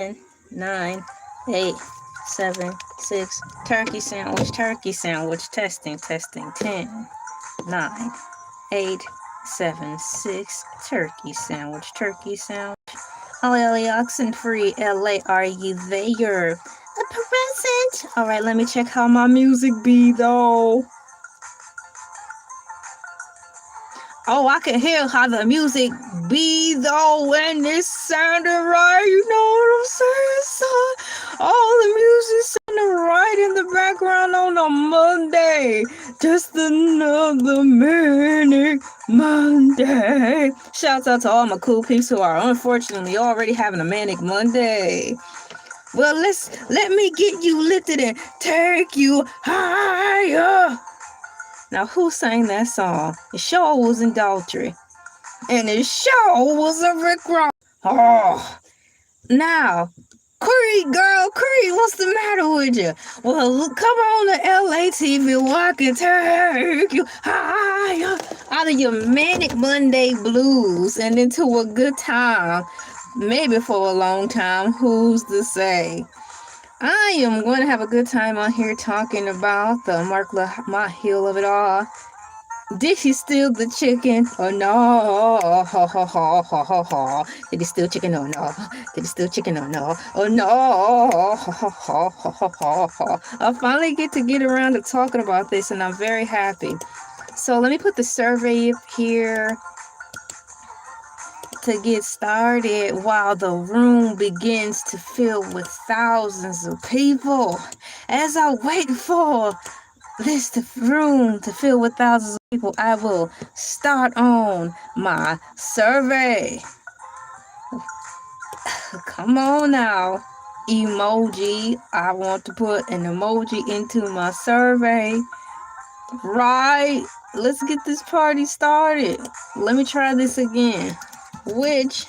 10, 9, 8, 7, 6. Turkey sandwich, testing, 10, 9, 8, 7, 6. Turkey sandwich. Elay oxen free. LA, are you there? A present. All right, let me check how my music be though. Oh, I can hear how the music be though when it sounded right. You know what I'm saying, son? All the music sounded right in the background on a Monday. Just another manic Monday. Shouts out to all my cool peeps who are unfortunately already having a manic Monday. Well, let me get you lifted and take you higher. Now, who sang that song? It sure wasn't Daltrey. And it sure was a Rick Ross. Oh, now, Cree, what's the matter with you? Well, come on to Elay TV where I can take you higher out of your manic Monday blues and into a good time. Maybe for a long time, who's to say? I am going to have a good time on here talking about the Mark Lamont Hill of it all. Did he steal the chicken or no? Did he steal chicken or no? Oh no. I finally get around to talking about this and I'm very happy. So let me put the survey up here to get started while the room begins to fill with thousands of people. As I wait for this room to fill with thousands of people, I will start on my survey. Come on now, emoji. I want to put an emoji into my survey. Right, let's get this party started. Let me try this again. Which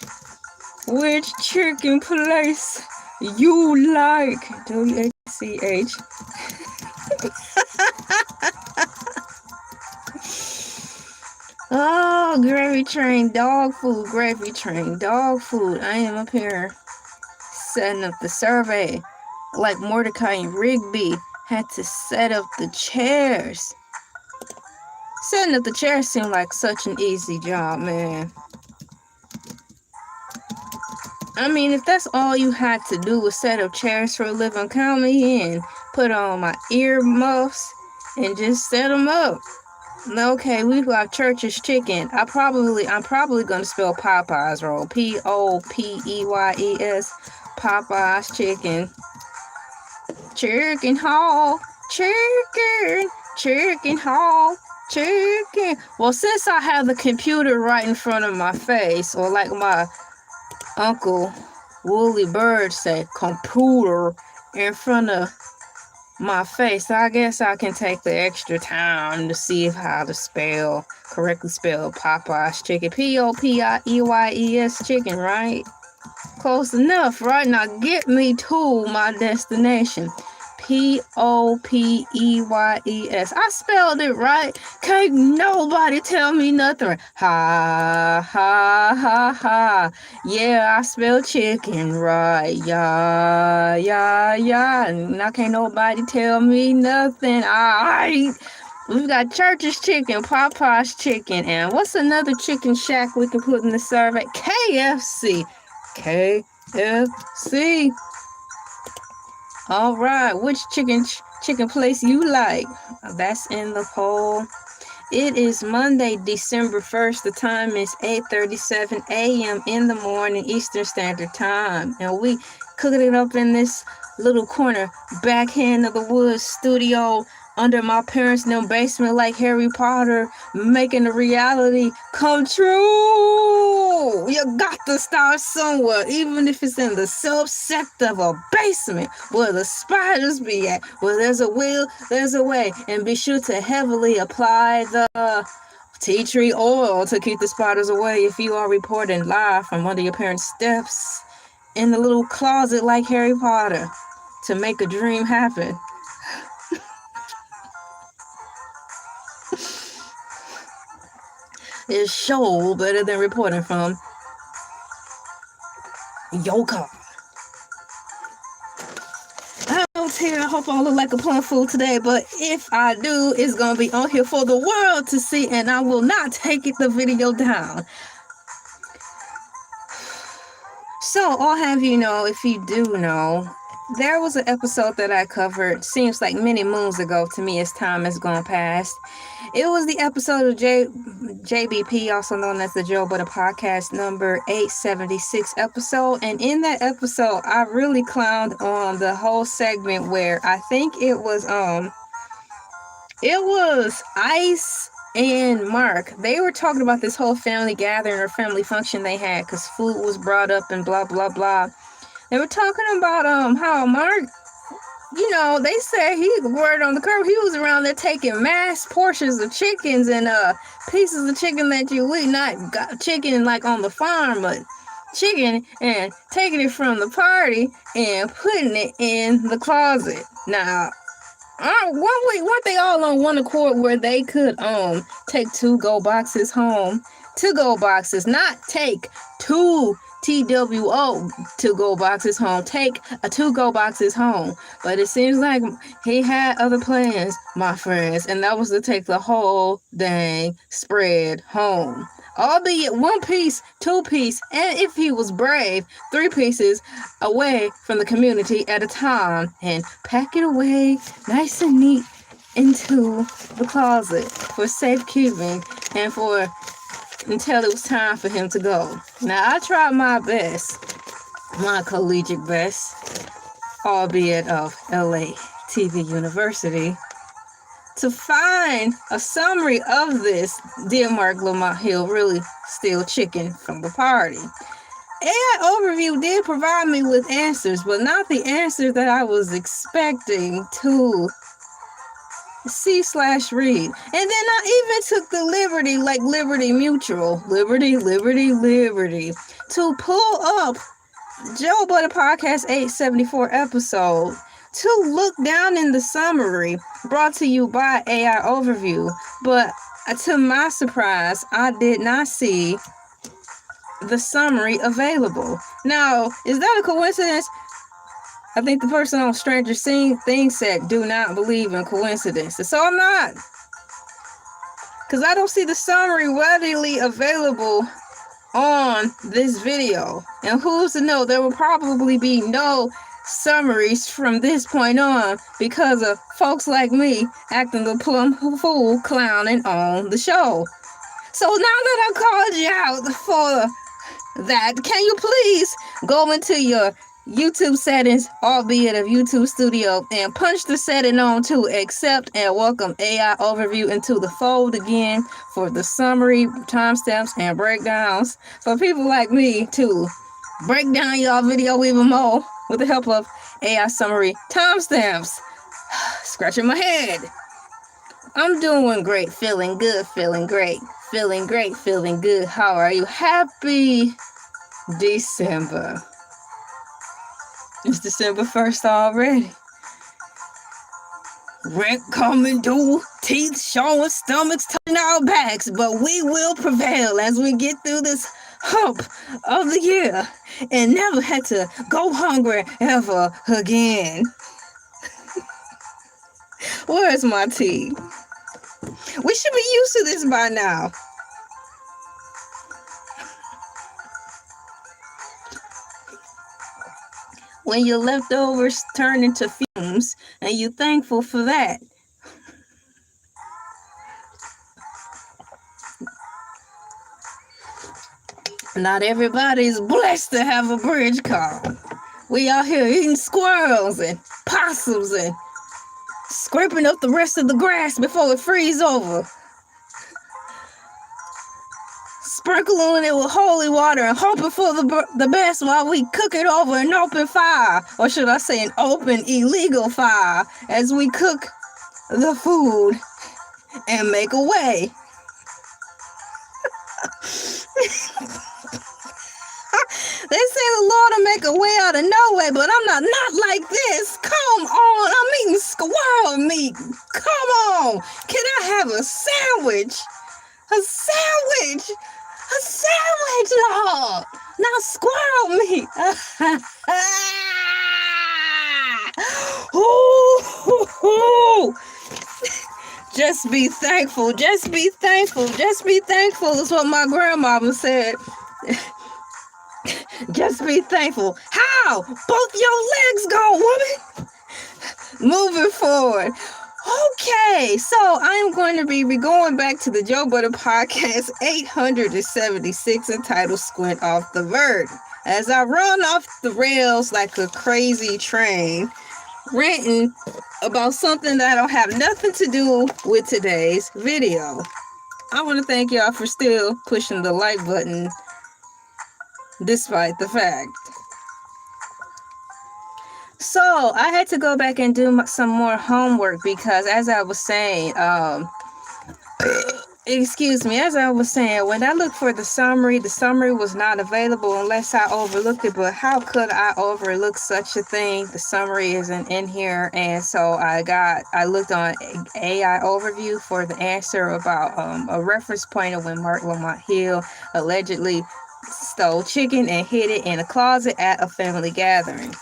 chicken place you like? WHCH. Oh, gravy train dog food. I am up here setting up the survey like Mordecai and Rigby had to set up the chairs. Setting up the chairs seemed like such an easy job, man. I mean, if that's all you had to do was set up chairs for a living, count me in. Put on my earmuffs and just set them up. Okay, we've got Church's chicken. I'm probably gonna spell Popeyes wrong. Popeyes. Popeyes chicken. Chicken hall. Chicken hall. Chicken. Well, since I have the computer right in front of my face, or like my Uncle Wooly Bird said, computer in front of my face, I guess I can take the extra time to see how to correctly spell Popeye's chicken. Popeyes chicken, right? Close enough, right? Now get me to my destination. Popeyes. I spelled it right. Can't nobody tell me nothing. Ha. Yeah, I spelled chicken right. Yeah. Now can't nobody tell me nothing. Alright. We've got Church's chicken, Popeye's chicken, and what's another chicken shack we can put in the survey? KFC. All right, which chicken place you like? That's in the poll. It is Monday, December 1st. The time is 8:37 a.m. in the morning, Eastern Standard Time. And we cooking it up in this little corner, backhand of the woods studio under my parents' new basement like Harry Potter, making the reality come true. You got to start somewhere, even if it's in the subsect of a basement where the spiders be at. Where there's a will, there's a way. And be sure to heavily apply the tea tree oil to keep the spiders away if you are reporting live from under your parents' steps in the little closet like Harry Potter to make a dream happen. It's sure better than reporting from your car. house here. I hope I don't look like a plum fool today, but if I do, it's going to be on here for the world to see, and I will not take the video down. So, I'll have you know, if you do know, there was an episode that I covered, seems like many moons ago to me as time has gone past. It was the episode of JBP, also known as the Joe Budden Podcast, number 876 episode. And in that episode, I really clowned on the whole segment where I think it was Ice and Mark. They were talking about this whole family gathering or family function they had because food was brought up and blah, blah, blah. They were talking about how Mark, you know, they said he word on the curb. He was around there taking mass portions of chickens and pieces of chicken that you eat, not got chicken like on the farm, but chicken, and taking it from the party and putting it in the closet. Now, weren't they all on one accord where they could take to-go boxes home? To-go boxes, not take two TWO to-go boxes home. Take a to-go boxes home. But it seems like he had other plans, my friends, and that was to take the whole dang spread home. Albeit 1 piece, 2 piece, and if he was brave, 3 pieces away from the community at a time, and pack it away nice and neat into the closet for safekeeping and for until it was time for him to go. Now, I tried my best, my collegiate best, albeit of Elay TV University, to find a summary of this. Did Mark Lamont Hill really steal chicken from the party? AI Overview did provide me with answers, but not the answer that I was expecting to see/read. And then I even took the liberty, like Liberty Mutual, Liberty, to pull up Joe Budden Podcast 874 episode to look down in the summary brought to you by AI Overview. But to my surprise, I did not see the summary available. Now, is that a coincidence? I think the person on Stranger Things said, do not believe in coincidences. So I'm not. Because I don't see the summary readily available on this video. And who's to know, there will probably be no summaries from this point on because of folks like me acting the plum fool clowning on the show. So now that I called you out for that, can you please go into your YouTube settings, albeit of YouTube Studio, and punch the setting on to accept and welcome AI Overview into the fold again for the summary, timestamps, and breakdowns for people like me to break down y'all video even more with the help of AI summary timestamps. Scratching my head. I'm doing great, feeling good, feeling great, feeling great, feeling good. How are you? Happy December. It's December 1st already. Rent coming due, teeth showing, stomachs turning our backs, but we will prevail as we get through this hump of the year and never had to go hungry ever again. Where's my tea? We should be used to this by now. When your leftovers turn into fumes, and you're thankful for that. Not everybody's blessed to have a bridge car. We out here eating squirrels and possums and scraping up the rest of the grass before it freezes over. Sprinkling it with holy water and hoping for the best while we cook it over an open fire. Or should I say an open illegal fire as we cook the food and make a way. They say the Lord will make a way out of no way, but I'm not like this. Come on, I'm eating squirrel meat. Come on. Can I have a sandwich? A sandwich. A sandwich, Lord. Not squirrel meat. Ooh. Woo! Just be thankful. Just be thankful. Just be thankful is what my grandmama said. Just be thankful. How? Both your legs gone, woman. Moving forward. Okay, so I'm going to be going back to the Joe Budden Podcast 876 entitled Squint off the Vert. As I run off the rails like a crazy train, ranting about something that don't have nothing to do with today's video. I want to thank y'all for still pushing the like button despite the fact. So I had to go back and do some more homework because, as I was saying, as I was saying, when I looked for the summary was not available unless I overlooked it. But how could I overlook such a thing? The summary isn't in here, and so I looked on AI overview for the answer about a reference point of when Mark Lamont Hill allegedly stole chicken and hid it in a closet at a family gathering.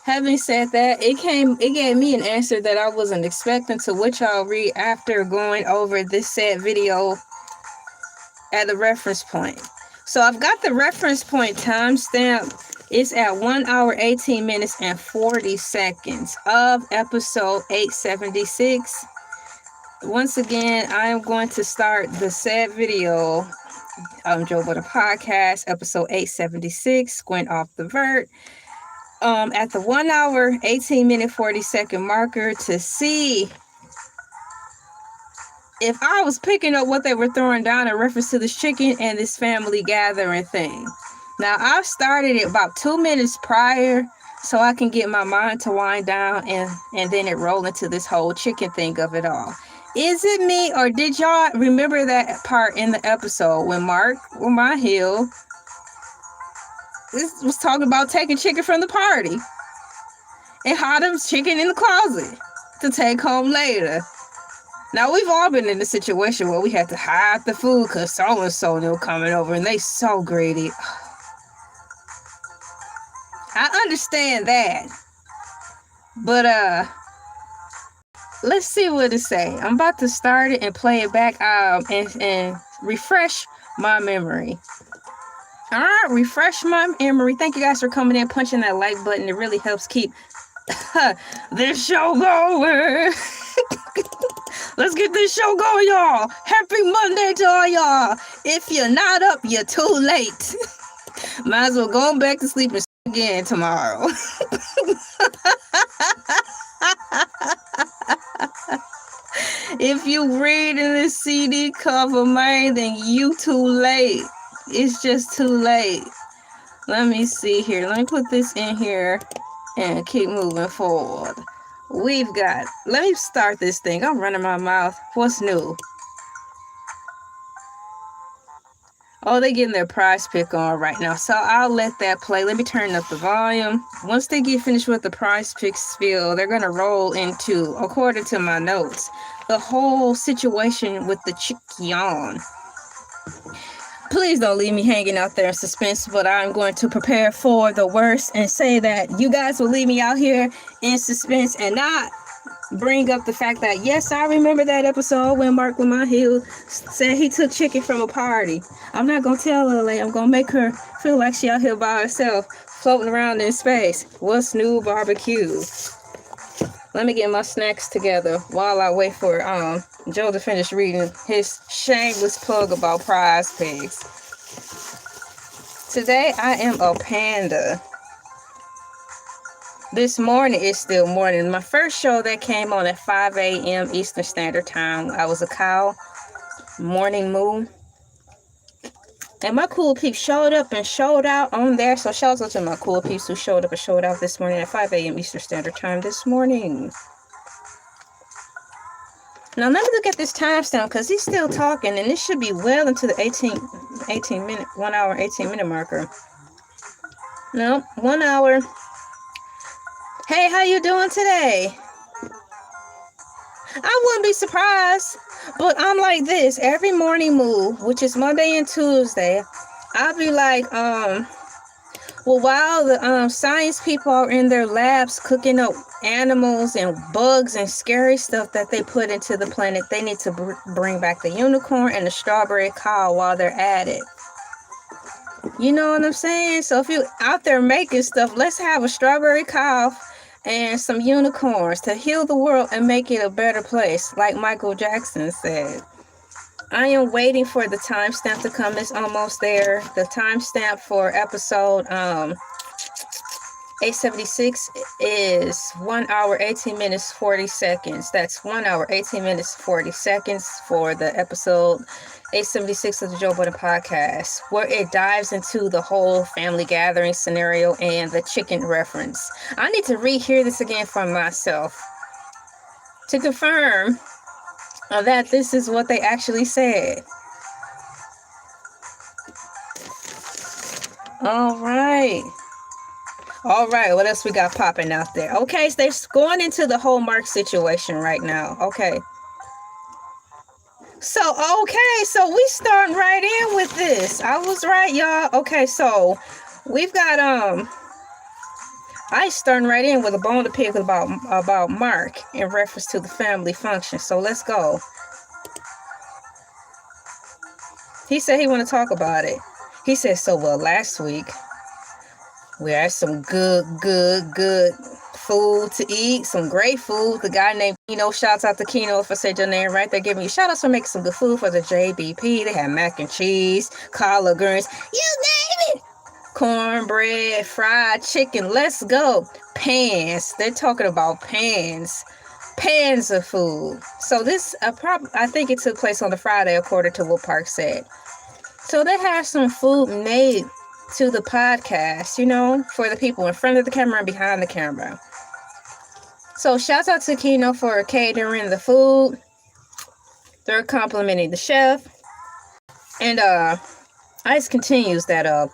Having said that, it gave me an answer that I wasn't expecting, to which I'll read after going over this said video at the reference point. So I've got the reference point timestamp. It's at 1 hour, 18 minutes, and 40 seconds of episode 876. Once again, I am going to start the said video, Joe Budden Podcast, episode 876, Squint off the Vert. At the 1 hour, 18 minute, 40 second marker to see if I was picking up what they were throwing down in reference to this chicken and this family gathering thing. Now, I started it about 2 minutes prior so I can get my mind to wind down and then it roll into this whole chicken thing of it all. Is it me, or did y'all remember that part in the episode when Mark Lamont Hill was talking about taking chicken from the party and hiding chicken in the closet to take home later? Now, we've all been in a situation where we had to hide the food because so-and-so knew coming over and they so greedy. I understand that. But, let's see what it say. I'm about to start it and play it back and refresh my memory. All right, refresh my memory. Thank you guys for coming in, punching that like button. It really helps keep this show going. Let's get this show going, y'all. Happy Monday to all y'all. If you're not up, you're too late. Might as well go back to sleep and again tomorrow. If you read in the CD cover, man, then you too late. It's just too late. Let me see here. Let me put this in here and keep moving forward. Let me start this thing. I'm running my mouth. What's new? Oh, they're getting their prize pick on right now. So I'll let that play. Let me turn up the volume. Once they get finished with the prize pick spiel, they're going to roll into, according to my notes, the whole situation with the chicken. Please don't leave me hanging out there in suspense, but I'm going to prepare for the worst and say that you guys will leave me out here in suspense and not bring up the fact that, yes, I remember that episode when Mark Lamont Hill said he took chicken from a party. I'm not going to tell Elay. I'm going to make her feel like she out here by herself, floating around in space. What's new barbecue? Let me get my snacks together while I wait for Joe to finish reading his shameless plug about prize pigs. Today I am a panda. This morning is still morning. My first show that came on at 5 a.m. Eastern Standard Time, I was a cow. Morning moo. And my cool peeps showed up and showed out on there. So shout out to my cool peeps who showed up and showed out this morning at 5 a.m. Eastern Standard Time this morning. Now let me look at this timestamp because he's still talking and it should be well into the 18 minute, 1 hour, 18 minute marker. No, 1 hour. Hey, how you doing today? I wouldn't be surprised, but I'm like this every morning move, which is Monday and Tuesday. I'll be like, Well, while the science people are in their labs cooking up animals and bugs and scary stuff that they put into the planet, they need to bring back the unicorn and the strawberry cow while they're at it. You know what I'm saying? So if you're out there making stuff, let's have a strawberry cow and some unicorns to heal the world and make it a better place, like Michael Jackson said. I am waiting for the timestamp to come. It's almost there. The timestamp for episode 876 is 1 hour, 18 minutes, 40 seconds. That's 1 hour, 18 minutes, 40 seconds for the episode 876 of the Joe Budden Podcast, where it dives into the whole family gathering scenario and the chicken reference. I need to rehear this again for myself to confirm that this is what they actually said. All right, what else we got popping out there? Okay, so they're going into the whole Mark situation right now. Okay, so we starting right in with this. I was right, y'all. Okay, so we've got I starting right in with a bone to pick about Mark in reference to the family function. So let's go. He said he want to talk about it. He said, so well, last week we had some good food to eat, some great food. The guy named Kino, shouts out to Kino if I said your name right. They're giving you shout outs for making some good food for the JBP. They had mac and cheese, collard greens, you name it. Cornbread, fried chicken, let's go. Pans, they're talking about pans of food. So this, I think it took place on the Friday, according to what Park said. So they have some food made to the podcast, you know, for the people in front of the camera and behind the camera. So shouts out to Kino for catering the food. They're complimenting the chef. And Ice continues that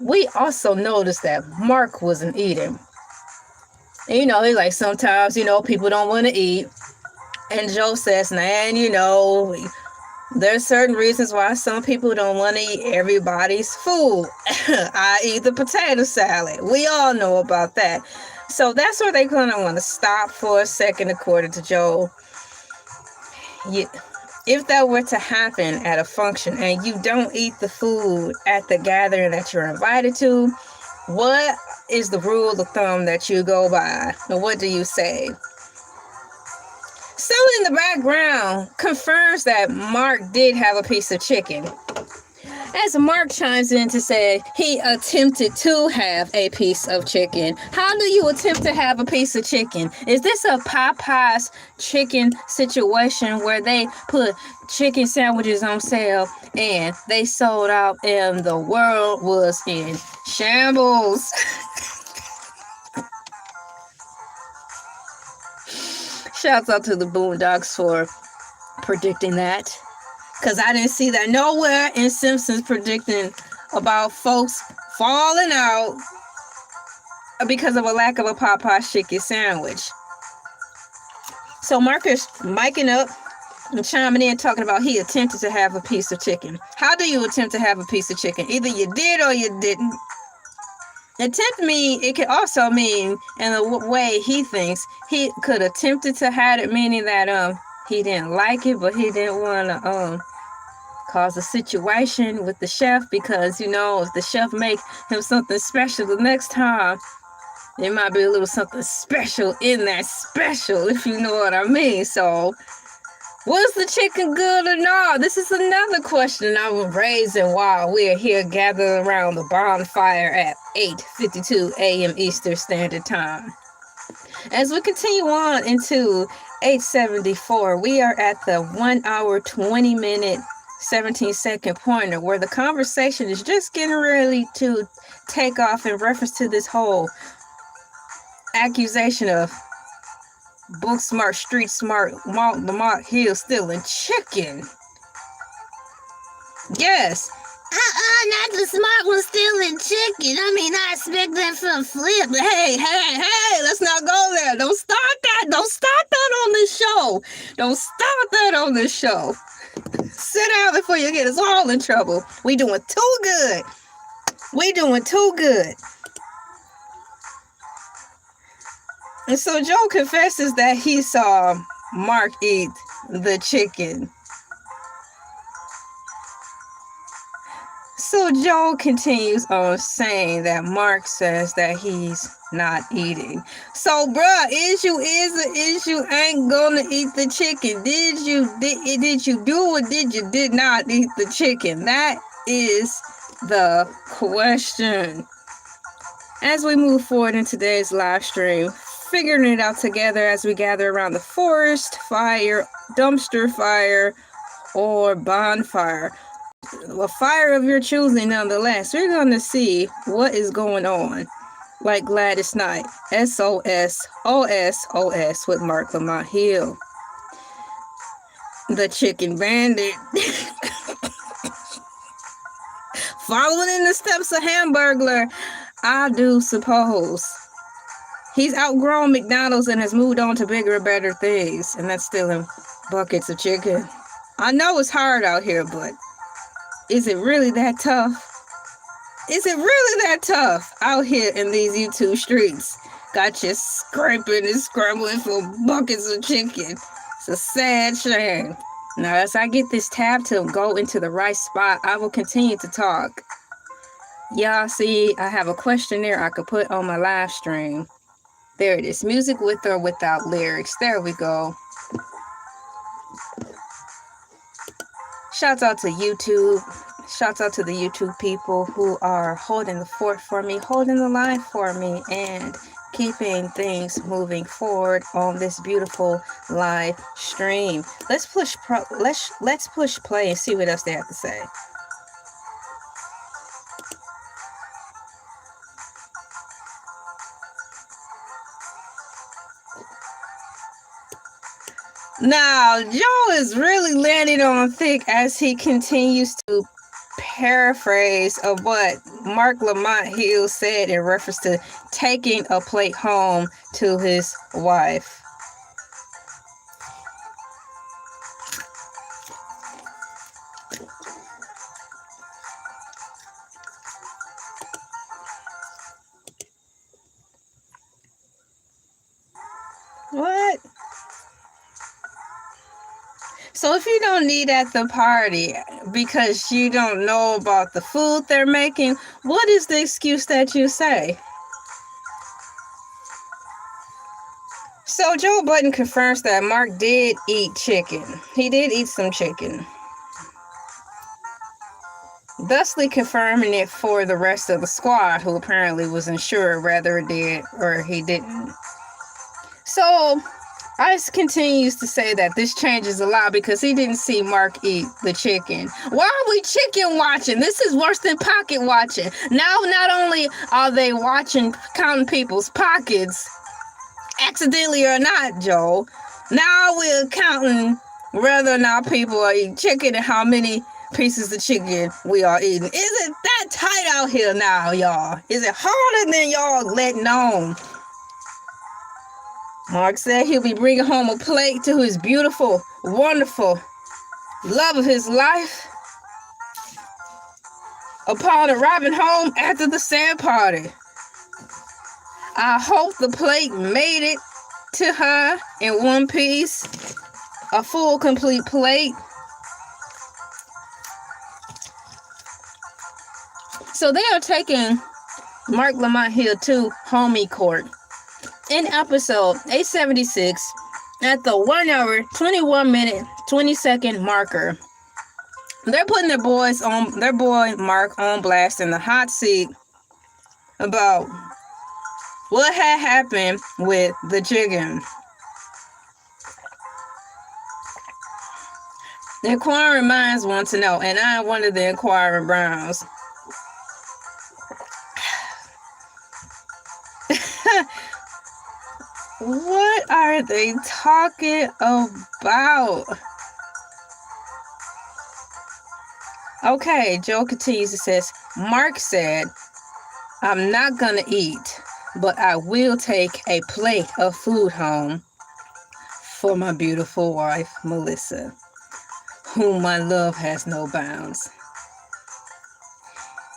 we also noticed that Mark wasn't eating. And, you know, he's like, sometimes, you know, people don't want to eat. And Joe says, man, you know, there's certain reasons why some people don't want to eat everybody's food, i.e. the potato salad. We all know about that. So that's where they're going to want to stop for a second, according to Joe. If that were to happen at a function and you don't eat the food at the gathering that you're invited to, what is the rule of thumb that you go by? And what do you say? Someone in the background confirms that Mark did have a piece of chicken. As Mark chimes in to say he attempted to have a piece of chicken. How do you attempt to have a piece of chicken? Is this a Popeye's chicken situation where they put chicken sandwiches on sale and they sold out and the world was in shambles? Shouts out to the Boondocks for predicting that. Because I didn't see that nowhere in Simpsons predicting about folks falling out because of a lack of a Popeye's chicken sandwich. So Mark is miking up and chiming in talking about he attempted to have a piece of chicken. How do you attempt to have a piece of chicken? Either you did or you didn't. Attempt mean, it could also mean, in the way he thinks, he could attempted to have it, meaning that he didn't like it, but he didn't want to cause a situation with the chef, because, you know, if the chef make him something special the next time, there might be a little something special in that special, if you know what I mean. So, was the chicken good or not? This is another question I'm raising while we're here gathered around the bonfire at 8:52 a.m. Eastern Standard Time. As we continue on into 874, we are at the 1 hour, 20 minute, 17 second pointer where the conversation is just getting ready to take off in reference to this whole accusation of book smart, street smart, Mark Lamont Hill stealing chicken. Yes. Not the smart one stealing chicken. I mean, I expect that from Flip. Hey, let's not go there. Don't start that. Don't start that on this show. Don't start that on this show. Sit down before you get us all in trouble. We doing too good. We doing too good. And so Joe confesses that he saw Mark eat the chicken. So Joe continues on saying that Mark says that he's not eating. So, bruh, issue is an issue. Ain't gonna eat the chicken. Did you do or did not eat the chicken? That is the question. As we move forward in today's live stream, figuring it out together as we gather around the forest fire, dumpster fire, or bonfire. A fire of your choosing, nonetheless. We're going to see what is going on. Like Gladys Knight, SOS, OSOS with Mark Lamont Hill. The Chicken Bandit. Following in the steps of Hamburglar, I do suppose. He's outgrown McDonald's and has moved on to bigger and better things. And that's stealing buckets of chicken. I know it's hard out here, but is it really that tough? Is it really that tough out here in these YouTube streets? Got you scraping and scrambling for buckets of chicken. It's a sad shame. Now, as I get this tab to go into the right spot, I will continue to talk. Y'all see, I have a questionnaire I could put on my live stream. There it is. Music with or without lyrics. There we go. Shouts out to YouTube. Shouts out to the YouTube people who are holding the fort for me, holding the line for me, and keeping things moving forward on this beautiful live stream. Let's push play and see what else they have to say. Now, Joe is really landing on thick as he continues to paraphrase of what Mark Lamont Hill said in reference to taking a plate home to his wife. What? So if you don't eat at the party because you don't know about the food they're making, what is the excuse that you say? So Joe Budden confirms that Mark did eat chicken. He did eat some chicken. Thusly confirming it for the rest of the squad, who apparently wasn't sure whether it did or he didn't. So Ice continues to say that this changes a lot because he didn't see Mark eat the chicken. Why are we chicken watching? This is worse than pocket watching. Now, not only are they watching, counting people's pockets, accidentally or not, Joe, now we're counting whether or not people are eating chicken and how many pieces of chicken we are eating. Is it that tight out here now, y'all? Is it harder than y'all letting on? Mark said he'll be bringing home a plate to his beautiful, wonderful love of his life upon arriving home after the sand party. I hope the plate made it to her in one piece, a full, complete plate. So they are taking Mark Lamont Hill to homie court. In episode 876, at the 1 hour, 21 minute, 20 second marker, they're putting their boy Mark on blast in the hot seat about what had happened with the chicken. The inquiring minds want to know, and I'm one of the inquiring browns. What are they talking about? Okay, Joe continues and says, Mark said, I'm not gonna eat, but I will take a plate of food home for my beautiful wife, Melissa, whom my love has no bounds.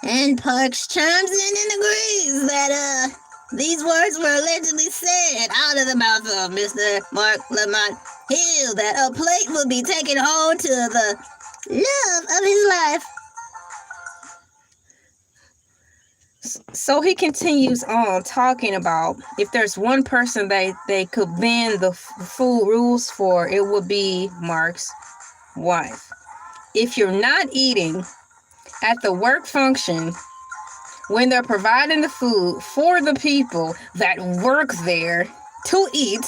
And Parks chimes in and agrees that, These words were allegedly said out of the mouth of Mr. Mark Lamont Hill that a plate would be taken home to the love of his life. So he continues on talking about if there's one person they could bend the food rules for, it would be Mark's wife. If you're not eating at the work function when they're providing the food for the people that work there to eat,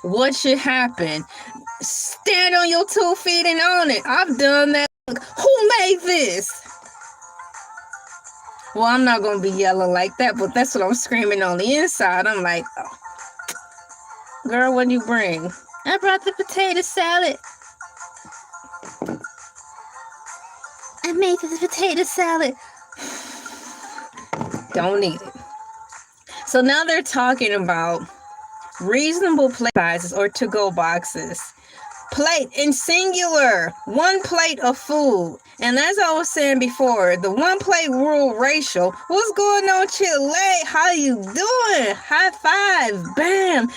what should happen? Stand on your 2 feet and own it. I've done that. Who made this? Well, I'm not going to be yelling like that, but that's what I'm screaming on the inside. I'm like, oh, girl, what did you bring? I brought the potato salad. I made the potato salad. Don't eat it. So now they're talking about reasonable plate sizes or to-go boxes. Plate in singular, 1 plate of food. And as I was saying before, the 1 plate rule ratio. What's going on, Chile? How you doing? High five. Bam.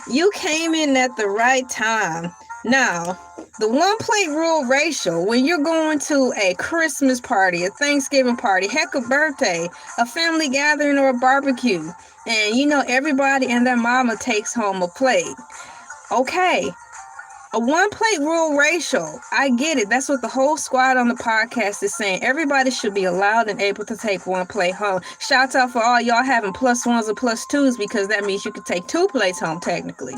You came in at the right time. Now, the 1 plate rule ratio, when you're going to a Christmas party, a Thanksgiving party, heck, a birthday, a family gathering, or a barbecue, and you know everybody and their mama takes home a plate. Okay. A 1 plate rule ratio. I get it. That's what the whole squad on the podcast is saying. Everybody should be allowed and able to take 1 plate home. Shouts out for all y'all having +1s or +2s, because that means you could take 2 plates home technically.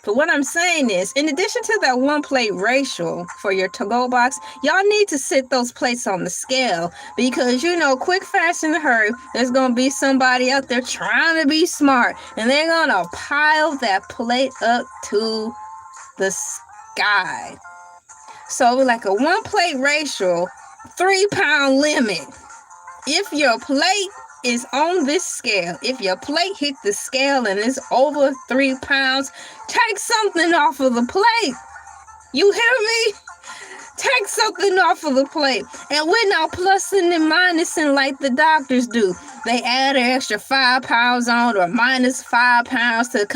But what I'm saying is, in addition to that 1 plate ratio for your to-go box, y'all need to sit those plates on the scale, because, you know, quick, fast, in a hurry, there's going to be somebody out there trying to be smart, and they're going to pile that plate up to the sky. So like a 1 plate ratio, 3-pound limit. If your plate is on this scale, if your plate hit the scale and it's over 3 pounds, take something off of the plate. You hear me? Take something off of the plate. And we're not plussing and minusing like the doctors do. They add an extra 5 pounds on, or minus 5 pounds to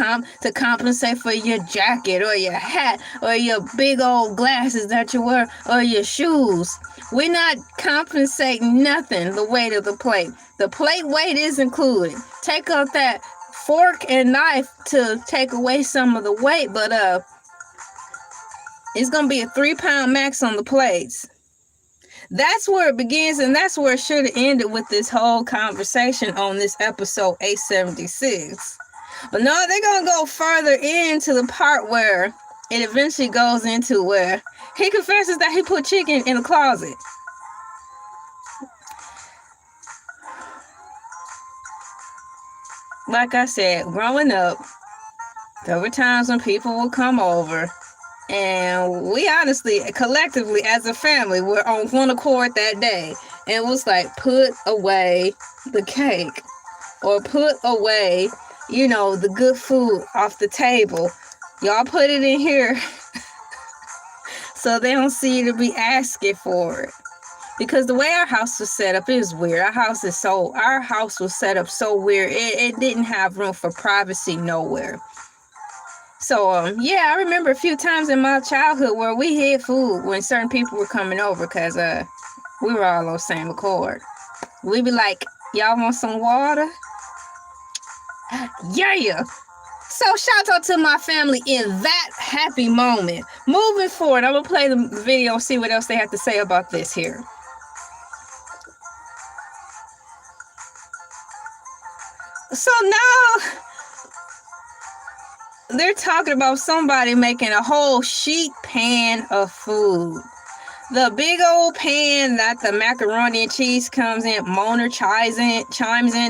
compensate for your jacket or your hat or your big old glasses that you wear or your shoes. We're not compensating nothing the weight of the plate. The plate weight is included. Take out that fork and knife to take away some of the weight, but it's going to be a 3-pound max on the plates. That's where it begins, and that's where it should have ended with this whole conversation on this episode 876. But no, they're going to go further into the part where it eventually goes into where he confesses that he put chicken in the closet. Like I said, growing up, there were times when people would come over, and we honestly, collectively, as a family, were on one accord that day. And it was like, put away the cake, or put away, you know, the good food off the table. Y'all put it in here so they don't see you to be asking for it. Because the way our house was set up is weird. Our house was set up so weird. It didn't have room for privacy nowhere. So, yeah, I remember a few times in my childhood where we hid food when certain people were coming over, because we were all on the same accord. We'd be like, y'all want some water? Yeah. So shout out to my family in that happy moment. Moving forward, I'm going to play the video and see what else they have to say about this here. So now they're talking about somebody making a whole sheet pan of food. The big old pan that the macaroni and cheese comes in, Mona chimes in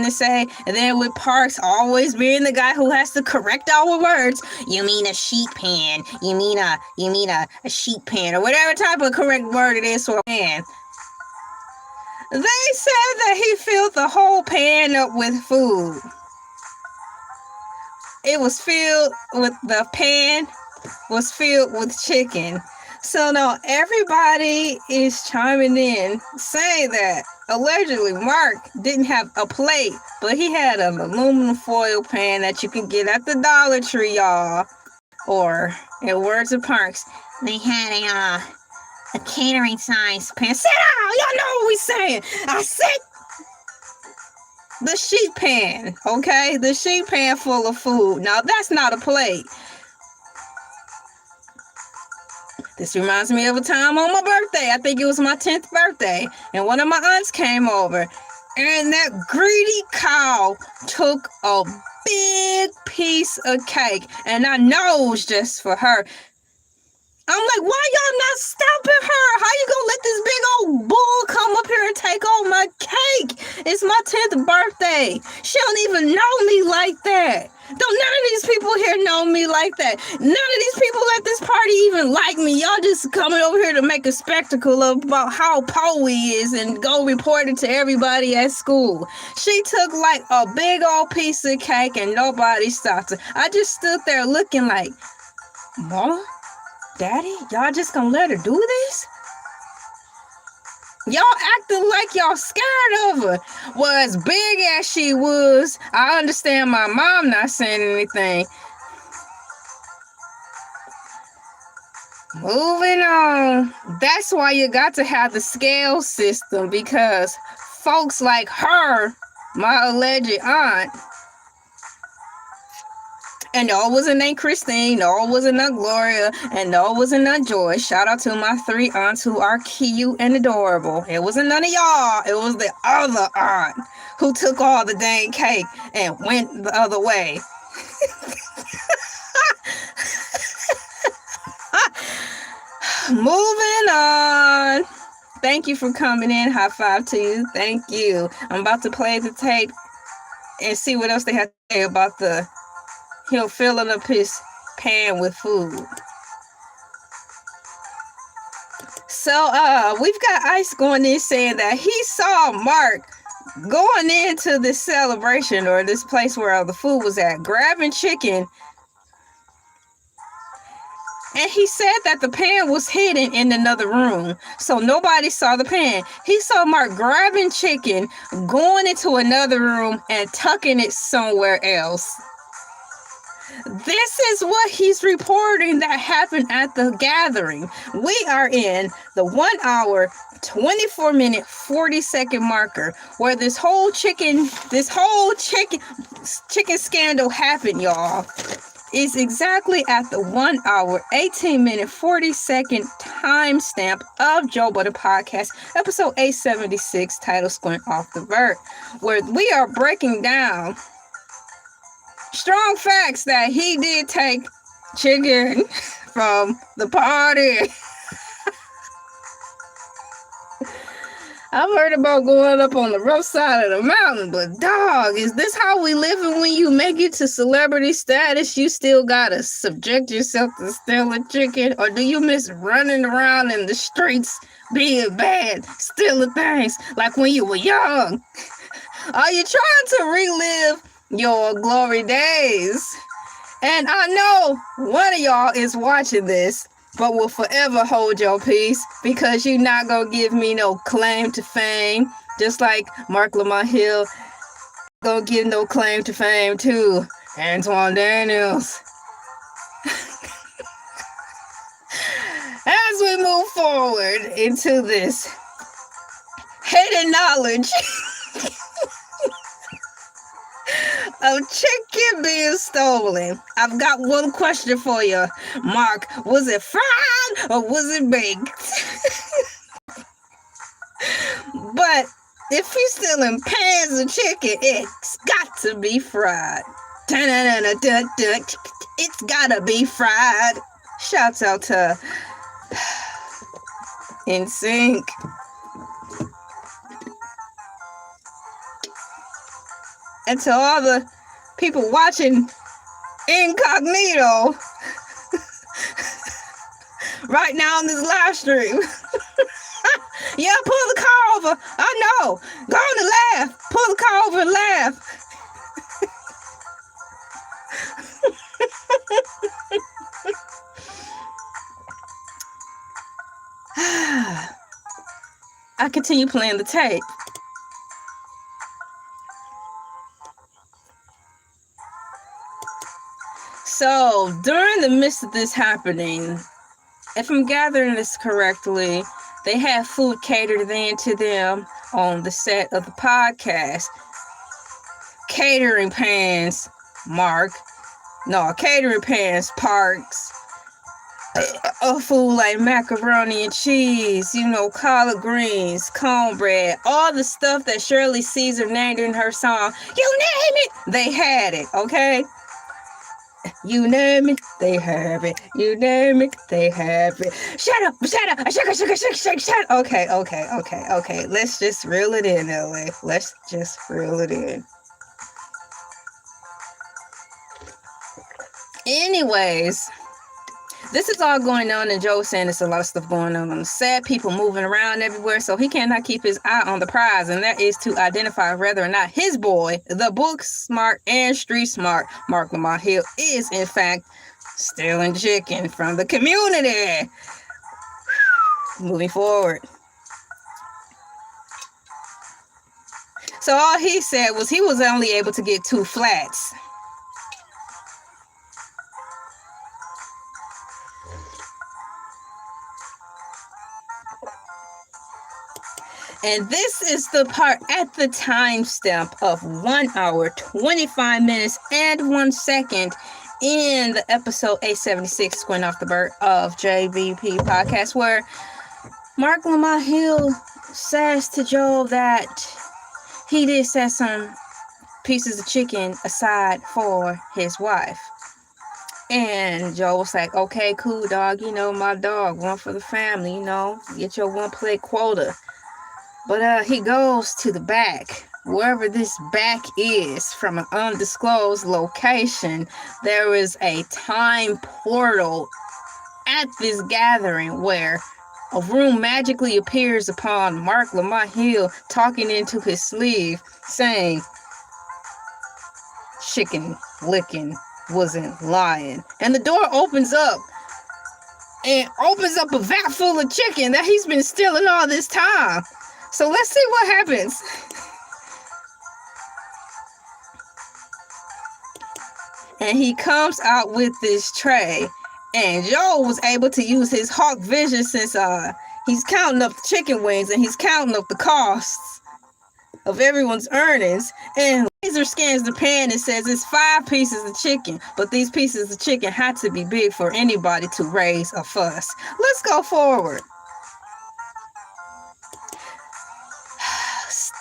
to say, and then with Parks always being the guy who has to correct our words. You mean a sheet pan? You mean a sheet pan, or whatever type of correct word it is for a pan. They said that he filled the whole pan up with food. The pan was filled with chicken. So now everybody is chiming in saying that allegedly Mark didn't have a plate, but he had an aluminum foil pan that you can get at the Dollar Tree, y'all. Or, in words of Parks, they had a catering size pan. Sit down! Y'all know what we saying. I said the sheet pan, okay? The sheet pan full of food. Now, that's not a plate. This reminds me of a time on my birthday. I think it was my 10th birthday. And one of my aunts came over. And that greedy cow took a big piece of cake. And I know it was just for her. I'm like, why y'all not stopping her? How you gonna let this big old bull come up here and take all my cake? It's my 10th birthday. She don't even know me like that. Don't none of these people here know me like that. None of these people at this party even like me. Y'all just coming over here to make a spectacle about how poor he is and go report it to everybody at school. She took like a big old piece of cake and nobody stopped her. I just stood there looking like, Mama? Daddy, y'all just gonna let her do this? Y'all acting like y'all scared of her. Well, as big as she was, I understand my mom not saying anything. Moving on. That's why you got to have the scale system, because folks like her, my alleged aunt, and no, it wasn't named Christine, no, it wasn't named Gloria, and no, it wasn't named Joy. Shout out to my 3 aunts who are cute and adorable. It wasn't none of y'all. It was the other aunt who took all the dang cake and went the other way. Moving on. Thank you for coming in. High five to you. Thank you. I'm about to play the tape and see what else they have to say about him filling up his pan with food. So we've got Ice going in saying that he saw Mark going into this celebration or this place where all the food was at, grabbing chicken. And he said that the pan was hidden in another room, so nobody saw the pan. He saw Mark grabbing chicken, going into another room, and tucking it somewhere else. This is what he's reporting that happened at the gathering. We are in the 1 hour, 24 minute, 40-second marker where this whole chicken scandal happened, y'all. Is exactly at the 1 hour, 18 minute, 40-second timestamp of Joe Budden Podcast, episode 876, titled Squint off the Vert, where we are breaking down strong facts that he did take chicken from the party. I've heard about going up on the rough side of the mountain, but dog, is this how we living when you make it to celebrity status? You still gotta subject yourself to stealing chicken? Or do you miss running around in the streets being bad, stealing things like when you were young? Are you trying to relive your glory days? And I know one of y'all is watching this, but will forever hold your peace because you're not gonna give me no claim to fame, just like Mark Lamont Hill gonna give no claim to fame to Antoine Daniels. As we move forward into this hidden knowledge of chicken being stolen, I've got one question for you, Mark. Was it fried or was it baked? But if he's stealing pans of chicken, it's got to be fried. It's gotta be fried. Shouts out to In Sync. And to all the people watching incognito right now on this live stream. Yeah, pull the car over. I know. Go on and laugh. Pull the car over and laugh. I continue playing the tape. So during the midst of this happening, if I'm gathering this correctly, they had food catered in to them on the set of the podcast. Catering pans, Mark. No, catering pans, Parks. A food like macaroni and cheese, collard greens, cornbread, all the stuff that Shirley Caesar named in her song. You name it, they had it, okay? You name it, they have it. You name it, they have it. Shut up. Shut up. Okay. Let's just reel it in, LA. Let's just reel it in. Anyways, this is all going on, and Joe's saying there's a lot of stuff going on the set, people moving around everywhere, so he cannot keep his eye on the prize, and that is to identify whether or not his boy, the book smart and street smart Mark Lamont Hill, is in fact stealing chicken from the community. Moving forward. So all he said was he was only able to get 2 flats. And this is the part at the timestamp of 1 hour, 25 minutes, and 1 second in the episode 876, Squint off the Vert of JBP Podcast, where Mark Lamont Hill says to Joe that he did set some pieces of chicken aside for his wife. And Joe was like, okay, cool, dog. My dog, one for the family, get your 1 plate quota. But he goes to the back, wherever this back is, from an undisclosed location. There is a time portal at this gathering where a room magically appears upon Mark Lamont Hill talking into his sleeve, saying, chicken licking wasn't lying. And the door opens up, and opens up a vat full of chicken that he's been stealing all this time. So let's see what happens. And he comes out with this tray. And Joe was able to use his hawk vision since he's counting up the chicken wings and he's counting up the costs of everyone's earnings. And laser scans the pan and says it's 5 pieces of chicken. But these pieces of chicken had to be big for anybody to raise a fuss. Let's go forward.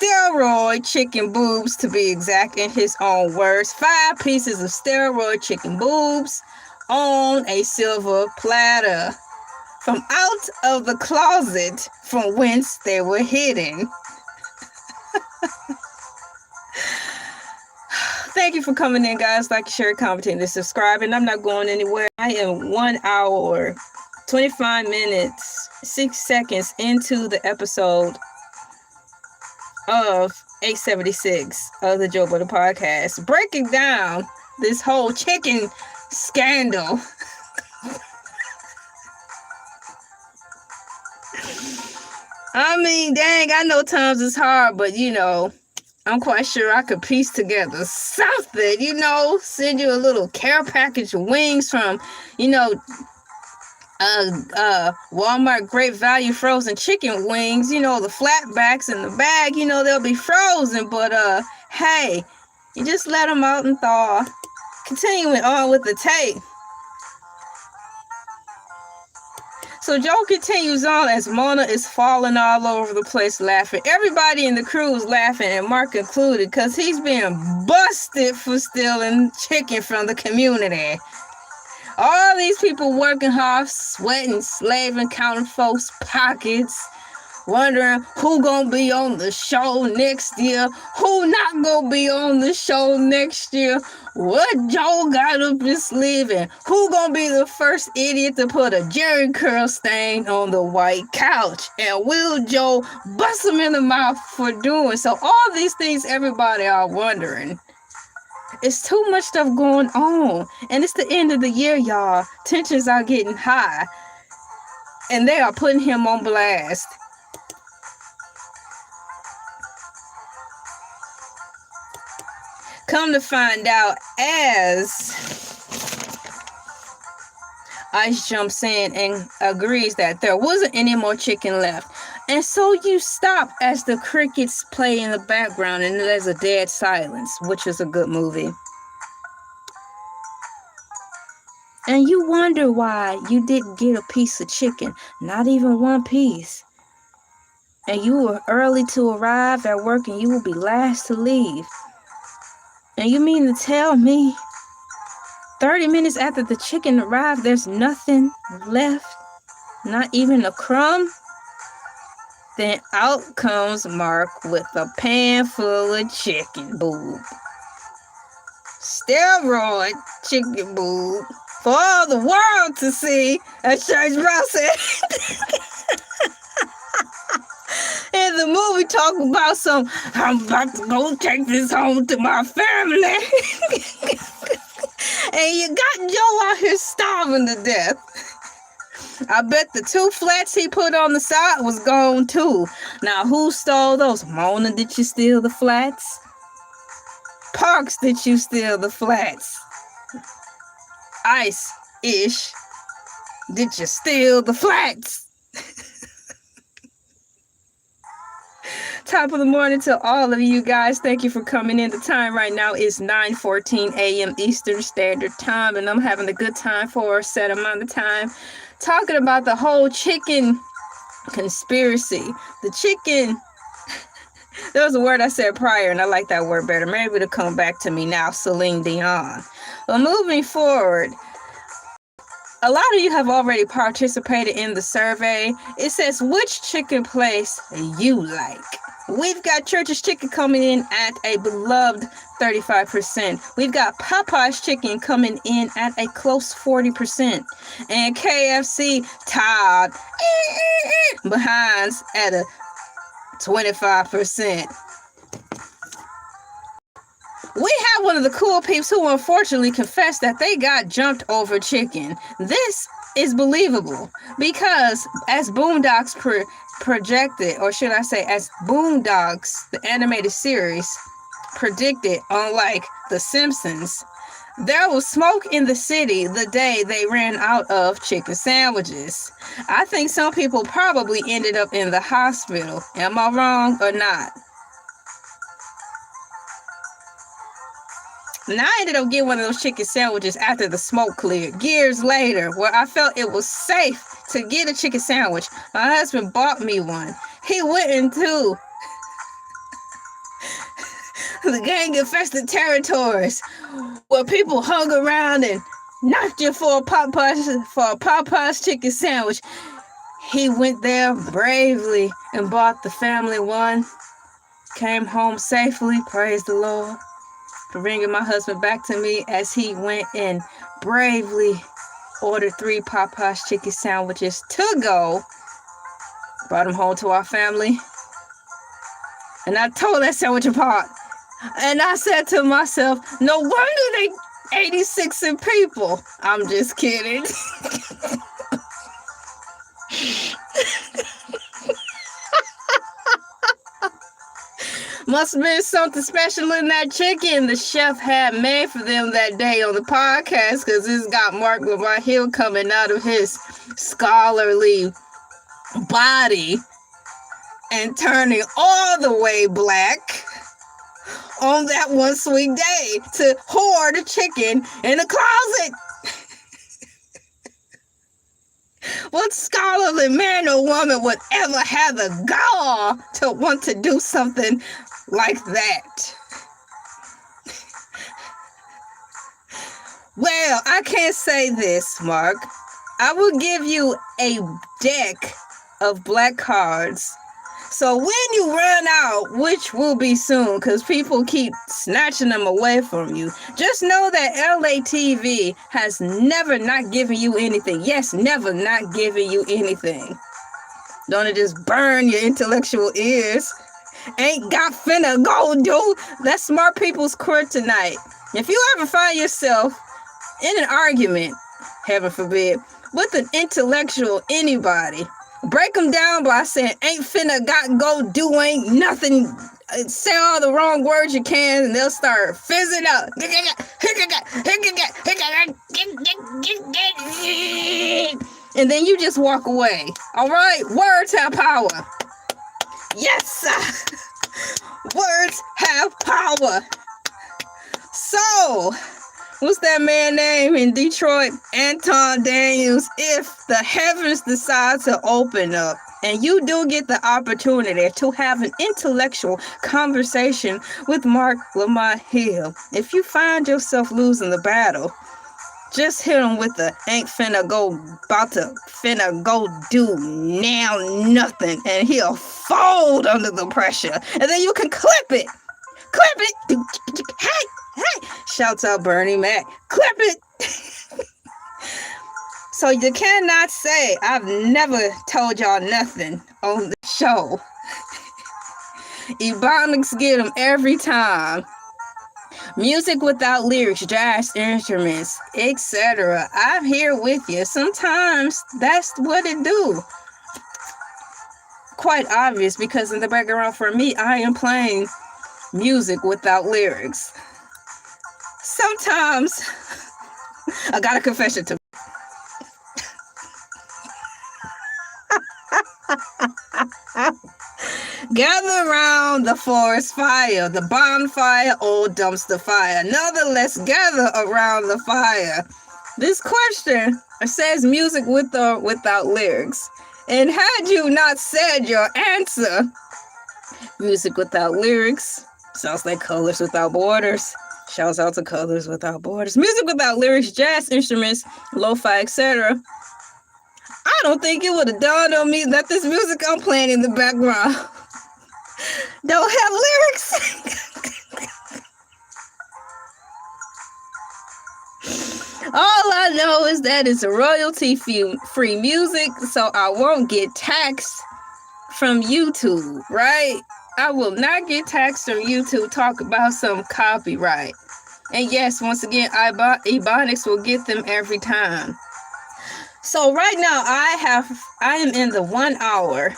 Steroid chicken boobs, to be exact, in his own words. 5 pieces of steroid chicken boobs on a silver platter from out of the closet from whence they were hidden. Thank you for coming in, guys. Like, share, commenting, and subscribing. I'm not going anywhere. I am 1 hour, 25 minutes, 6 seconds into the episode of 876 of the Joe Budden Podcast, breaking down this whole chicken scandal. I mean, dang, I know times is hard, but I'm quite sure I could piece together something, send you a little care package of wings from, Walmart Great Value frozen chicken wings, the flatbacks in the bag, they'll be frozen, but hey, you just let them out and thaw. Continuing on with the tape. So Joe continues on as Mona is falling all over the place laughing. Everybody in the crew is laughing, and Mark included, because he's being busted for stealing chicken from the community. All these people working hard, sweating, slaving, counting folks' pockets, wondering who gonna be on the show next year, who not gonna be on the show next year, what Joe got up his sleeve, and who gonna be the first idiot to put a Jerry curl stain on the white couch, and will Joe bust him in the mouth for doing so? All these things everybody are wondering. It's too much stuff going on. And it's the end of the year, y'all. Tensions are getting high. And they are putting him on blast. Come to find out, as Ice jumps in and agrees that there wasn't any more chicken left. And so you stop as the crickets play in the background and there's a dead silence, which is a good movie. And you wonder why you didn't get a piece of chicken, not even one piece. And you were early to arrive at work and you will be last to leave. And you mean to tell me 30 minutes after the chicken arrived, there's nothing left? Not even a crumb? Then out comes Mark with a pan full of chicken boob. Steroid chicken boob for all the world to see, as Church Bro said. And the movie talk about I'm about to go take this home to my family. And you got Joe out here starving to death. I bet the 2 flats he put on the side was gone too. Now who stole those? Mona, did you steal the flats? Parks, did you steal the flats? Ice-ish, did you steal the flats? Top of the morning to all of you guys. Thank you for coming in. The time right now is 9:14 a.m. Eastern Standard Time, and I'm having a good time for a set amount of time talking about the whole chicken conspiracy. The chicken, there was a word I said prior, and I like that word better. Maybe it'll come back to me now, Celine Dion. But moving forward, a lot of you have already participated in the survey. It says, which chicken place you like? We've got Church's Chicken coming in at a beloved 35%. We've got Popeye's Chicken coming in at a close 40%. And KFC tied behind at a 25%. We have one of the cool peeps who unfortunately confessed that they got jumped over chicken. This is believable because as Boondocks projected, or should I say as Boondocks, the animated series, predicted, unlike The Simpsons, there was smoke in the city the day they ran out of chicken sandwiches. I think some people probably ended up in the hospital. Am I wrong or not? Now I ended up getting one of those chicken sandwiches after the smoke cleared, years later, where I felt it was safe to get a chicken sandwich. My husband bought me one. He went into the gang-infested territories where people hung around and knocked you for a Popeye's chicken sandwich. He went there bravely and bought the family one. Came home safely, praise the Lord, for bringing my husband back to me as he went and bravely ordered 3 Popeye's chicken sandwiches to go. Brought them home to our family. And I tore that sandwich apart. And I said to myself, no wonder they 86 in people. I'm just kidding. Must have been something special in that chicken the chef had made for them that day on the podcast, because it's got Mark Lamont Hill coming out of his scholarly body and turning all the way black on that one sweet day to hoard a chicken in a closet. What scholarly man or woman would ever have the gall to want to do something like that? Well, I can't say this, Mark. I will give you a deck of black cards. So when you run out, which will be soon, because people keep snatching them away from you, just know that Elay TV has never not given you anything. Yes, never not given you anything. Don't it just burn your intellectual ears? Ain't got finna go do. That's smart people's kryptonite. If you ever find yourself in an argument, heaven forbid, with an intellectual anybody, break them down by saying ain't finna got go do ain't nothing say all the wrong words you can, and they'll start fizzing out. And then you just walk away. All right? Words have power. Yes, words have power. So, what's that man name in Detroit? Anton Daniels. If the heavens decide to open up and you do get the opportunity to have an intellectual conversation with Mark Lamont Hill, if you find yourself losing the battle, just hit him with the ain't finna go do now nothing, and he'll fold under the pressure. And then you can clip it. Hey, shouts out Bernie Mac. Clip it. So you cannot say I've never told y'all nothing on the show. Ebonics get them every time. Music without lyrics, jazz instruments, etc. I'm here with you. Sometimes that's what it do. Quite obvious, because in the background for me, I am playing music without lyrics. Sometimes I got a confession to gather around the forest fire, the bonfire, old dumpster fire. Nonetheless, gather around the fire. This question says music with or without lyrics. And had you not said your answer, music without lyrics sounds like Colors Without Borders. Shouts out to Colors Without Borders. Music without lyrics, jazz instruments, lo-fi, etc. I don't think it would have dawned on me that this music I'm playing in the background don't have lyrics. All I know is that it's royalty-free music, so I won't get taxed from YouTube, right? I will not get taxed from YouTube. Talk about some copyright. And yes, once again, Ebonics will get them every time. So right now, I am in the 1 hour,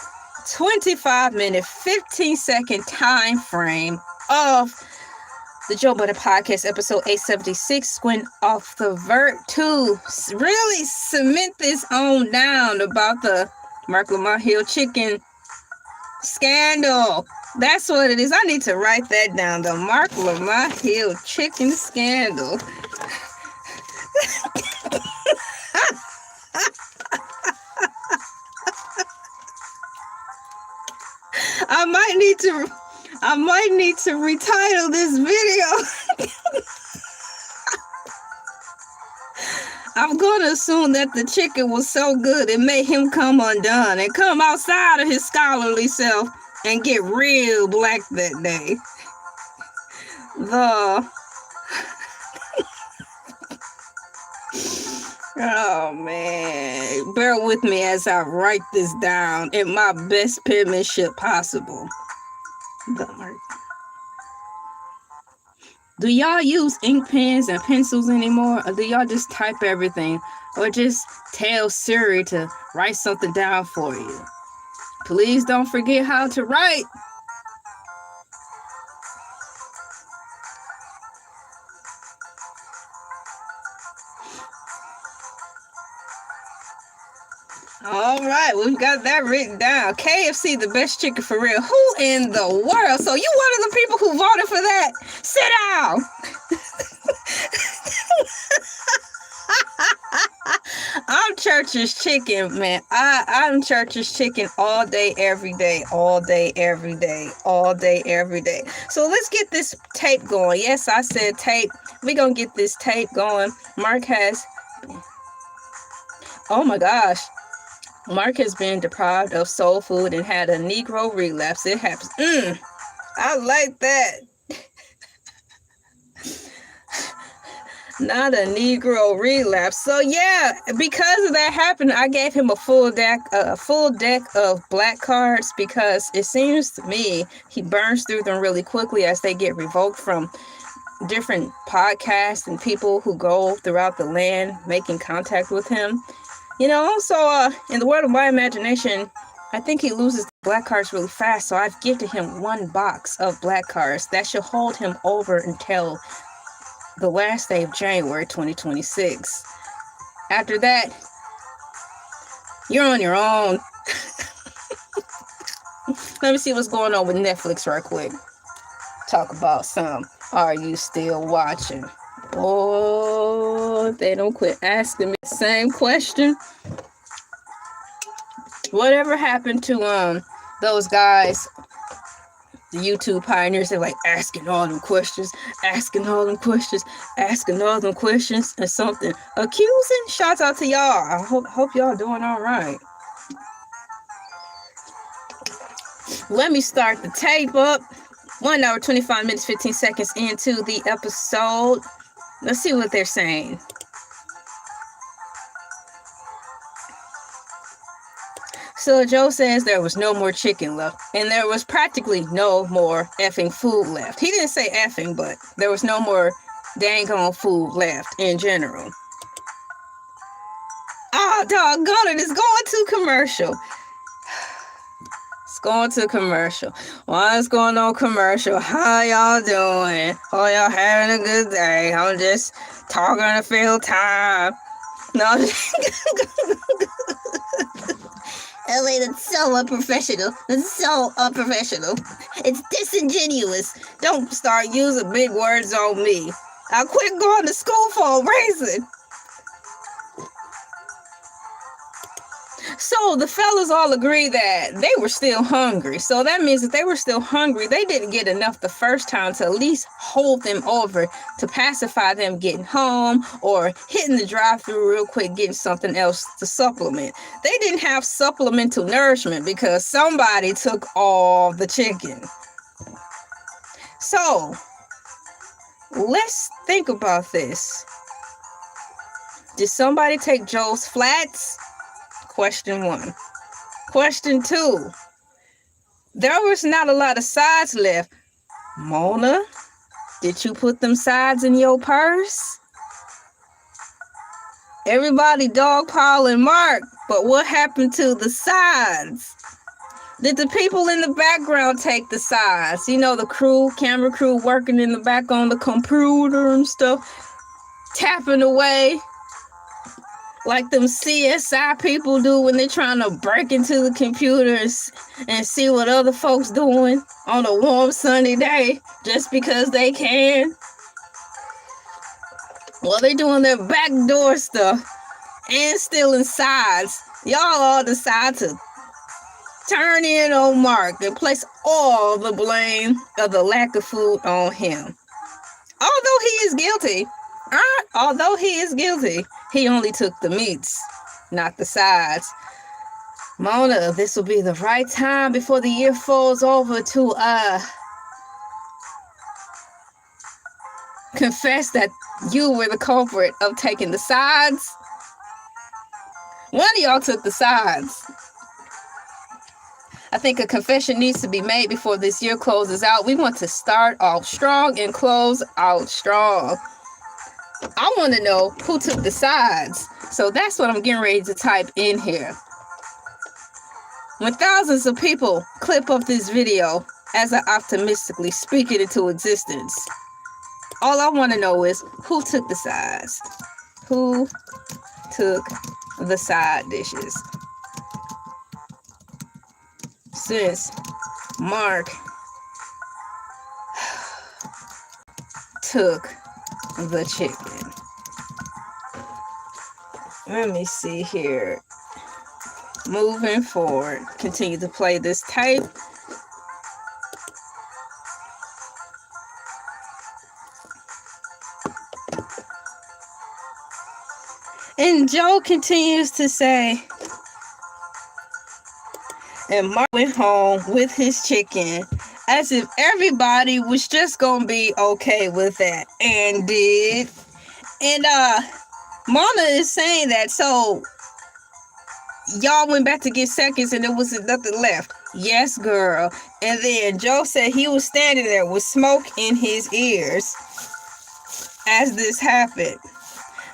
25 minute, 15 second time frame of the Joe Budden Podcast, episode 876, Squint off the Vert, to really cement this on down about the Mark Lamont Hill chicken scandal. That's what it is. I need to write that down. The Mark Lamont Hill chicken scandal. I might need to retitle this video. I'm going to assume that the chicken was so good it made him come undone and come outside of his scholarly self and get real black that day. Oh man, bear with me as I write this down in my best penmanship possible. Do y'all use ink pens and pencils anymore, or do y'all just type everything, or just tell Siri to write something down for you? Please don't forget how to write. All right, we've got that written down. KFC, the best chicken for real. Who in the world? So you one of the people who voted for that? Sit down. I'm Church's chicken, man. I'm Church's chicken all day, every day, all day, every day, all day, every day. So let's get this tape going. Yes, I said tape. We're going to get this tape going. Mark has... Oh my gosh. Mark has been deprived of soul food and had a Negro relapse. It happens. I like that. Not a Negro relapse. So yeah, because of that happened, I gave him a full deck of black cards, because it seems to me he burns through them really quickly as they get revoked from different podcasts and people who go throughout the land making contact with him. You know, so in the world of my imagination, I think he loses black cards really fast, so I've gifted him 1 box of black cards. That should hold him over until the last day of January 2026. After that, you're on your own. Let me see what's going on with Netflix right quick. Talk about some. Are you still watching? Oh, they don't quit asking me the same question. Whatever happened to those guys, the YouTube pioneers? They're like asking all them questions, and something accusing. Shouts out to y'all. I hope y'all doing all right. Let me start the tape up. 1 hour, 25 minutes, 15 seconds into the episode. Let's see what they're saying. So Joe says there was no more chicken left, and there was practically no more effing food left. He didn't say effing, but there was no more dang on food left in general. Ah, doggone it, it's going to commercial. It's going to commercial. What's going on commercial? How y'all doing? Oh, y'all having a good day? I'm just talking to fill time. No, Elay, that's so unprofessional. It's disingenuous. Don't start using big words on me. I quit going to school for a reason. So the fellas all agree that they were still hungry. So that means that they were still hungry. They didn't get enough the first time to at least hold them over to pacify them getting home or hitting the drive-thru real quick, getting something else to supplement. They didn't have supplemental nourishment because somebody took all the chicken. So let's think about this. Did somebody take Joe's flats? Question 1. Question 2. There was not a lot of sides left. Mona, did you put them sides in your purse? Everybody dogpiling Mark, but what happened to the sides? Did the people in the background take the sides? You know, the crew, camera crew working in the back on the computer and stuff, tapping away. Like them CSI people do when they're trying to break into the computers and see what other folks doing on a warm sunny day just because they can. Well, they're doing their backdoor stuff and stealing sides. Y'all all decide to turn in on Mark and place all the blame of the lack of food on him. Although he is guilty, he only took the meats, not the sides. Mona, this will be the right time before the year falls over to confess that you were the culprit of taking the sides. One of y'all took the sides. I think a confession needs to be made before this year closes out. We want to start off strong and close out strong. I want to know who took the sides. So that's what I'm getting ready to type in here. When thousands of people clip up this video as I optimistically speak it into existence, all I want to know is who took the sides. Who took the side dishes? Since Mark took the chicken. Let me see here. Moving forward, continue to play this tape. And Joe continues to say, and Mark went home with his chicken as if everybody was just gonna be okay with that, and did. And Mona is saying that, so y'all went back to get seconds and there wasn't nothing left. Yes, girl. And then Joe said he was standing there with smoke in his ears as this happened.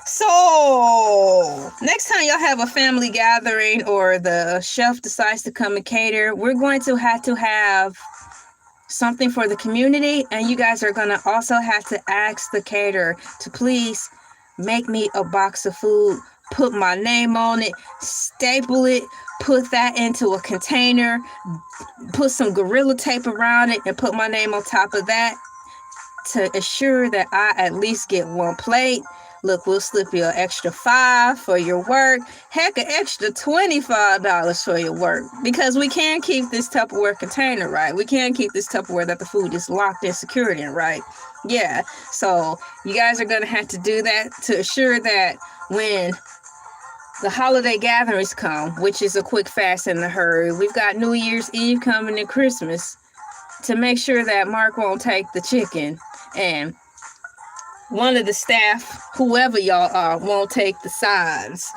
So So next time y'all have a family gathering or the chef decides to come and cater, we're going to have something for the community, and you guys are going to also have to ask the caterer to please make me a box of food, put my name on it, staple it, put that into a container, put some Gorilla Tape around it, and put my name on top of that to assure that I at least get one plate. Look, we'll slip you an extra $5 for your work. Heck, an extra $25 for your work. Because we can't keep this Tupperware container, right? We can't keep this Tupperware that the food is locked and secured in, right? Yeah. So you guys are going to have to do that to assure that when the holiday gatherings come, which is a quick fast in a hurry. We've got New Year's Eve coming and Christmas, to make sure that Mark won't take the chicken and one of the staff, whoever y'all are, won't take the sides.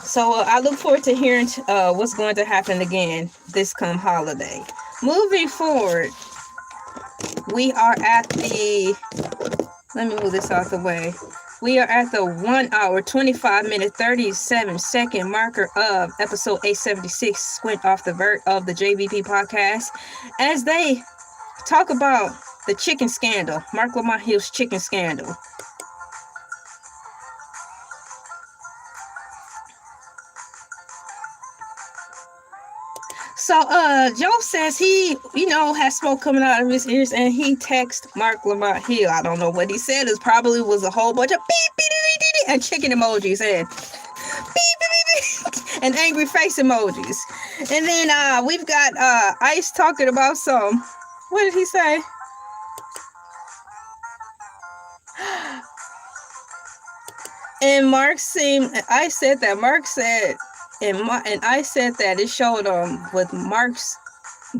So I look forward to hearing what's going to happen again this come holiday. Moving forward, we are at the, let me move this out the way. We are at the 1 hour, 25 minute, 37 second marker of episode 876, Squint off the Vert of the JVP podcast, as they talk about the chicken scandal, Mark Lamont Hill's chicken scandal. So Joe says he, has smoke coming out of his ears, and he texted Mark Lamont Hill. I don't know what he said. It probably was a whole bunch of beep, beep, beep, beep, and chicken emojis and beep, beep, beep, beep, and angry face emojis. And then we've got Ice talking about some, what did he say? And Mark I said that Mark said, and I said that it showed with Mark's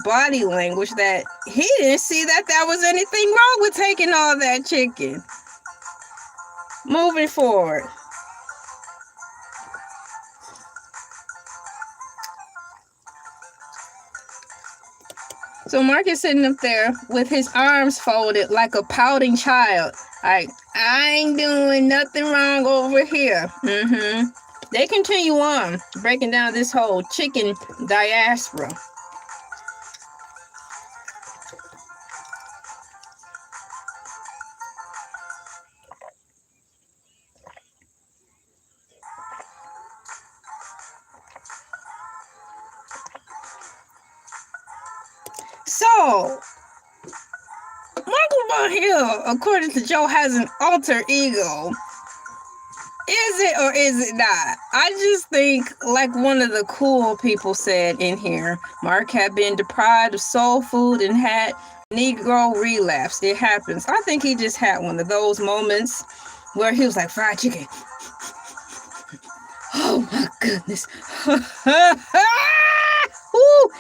body language that he didn't see that there was anything wrong with taking all that chicken. Moving forward. So Mark is sitting up there with his arms folded like a pouting child. Like, I ain't doing nothing wrong over here. They continue on breaking down this whole chicken diaspora. So, Mark Lamont Hill, according to Joe, has an alter ego. Is it or is it not? I just think, like one of the cool people said in here, Mark had been deprived of soul food and had Negro relapse. It happens. I think he just had one of those moments where he was like, fried chicken. Oh my goodness. Ooh.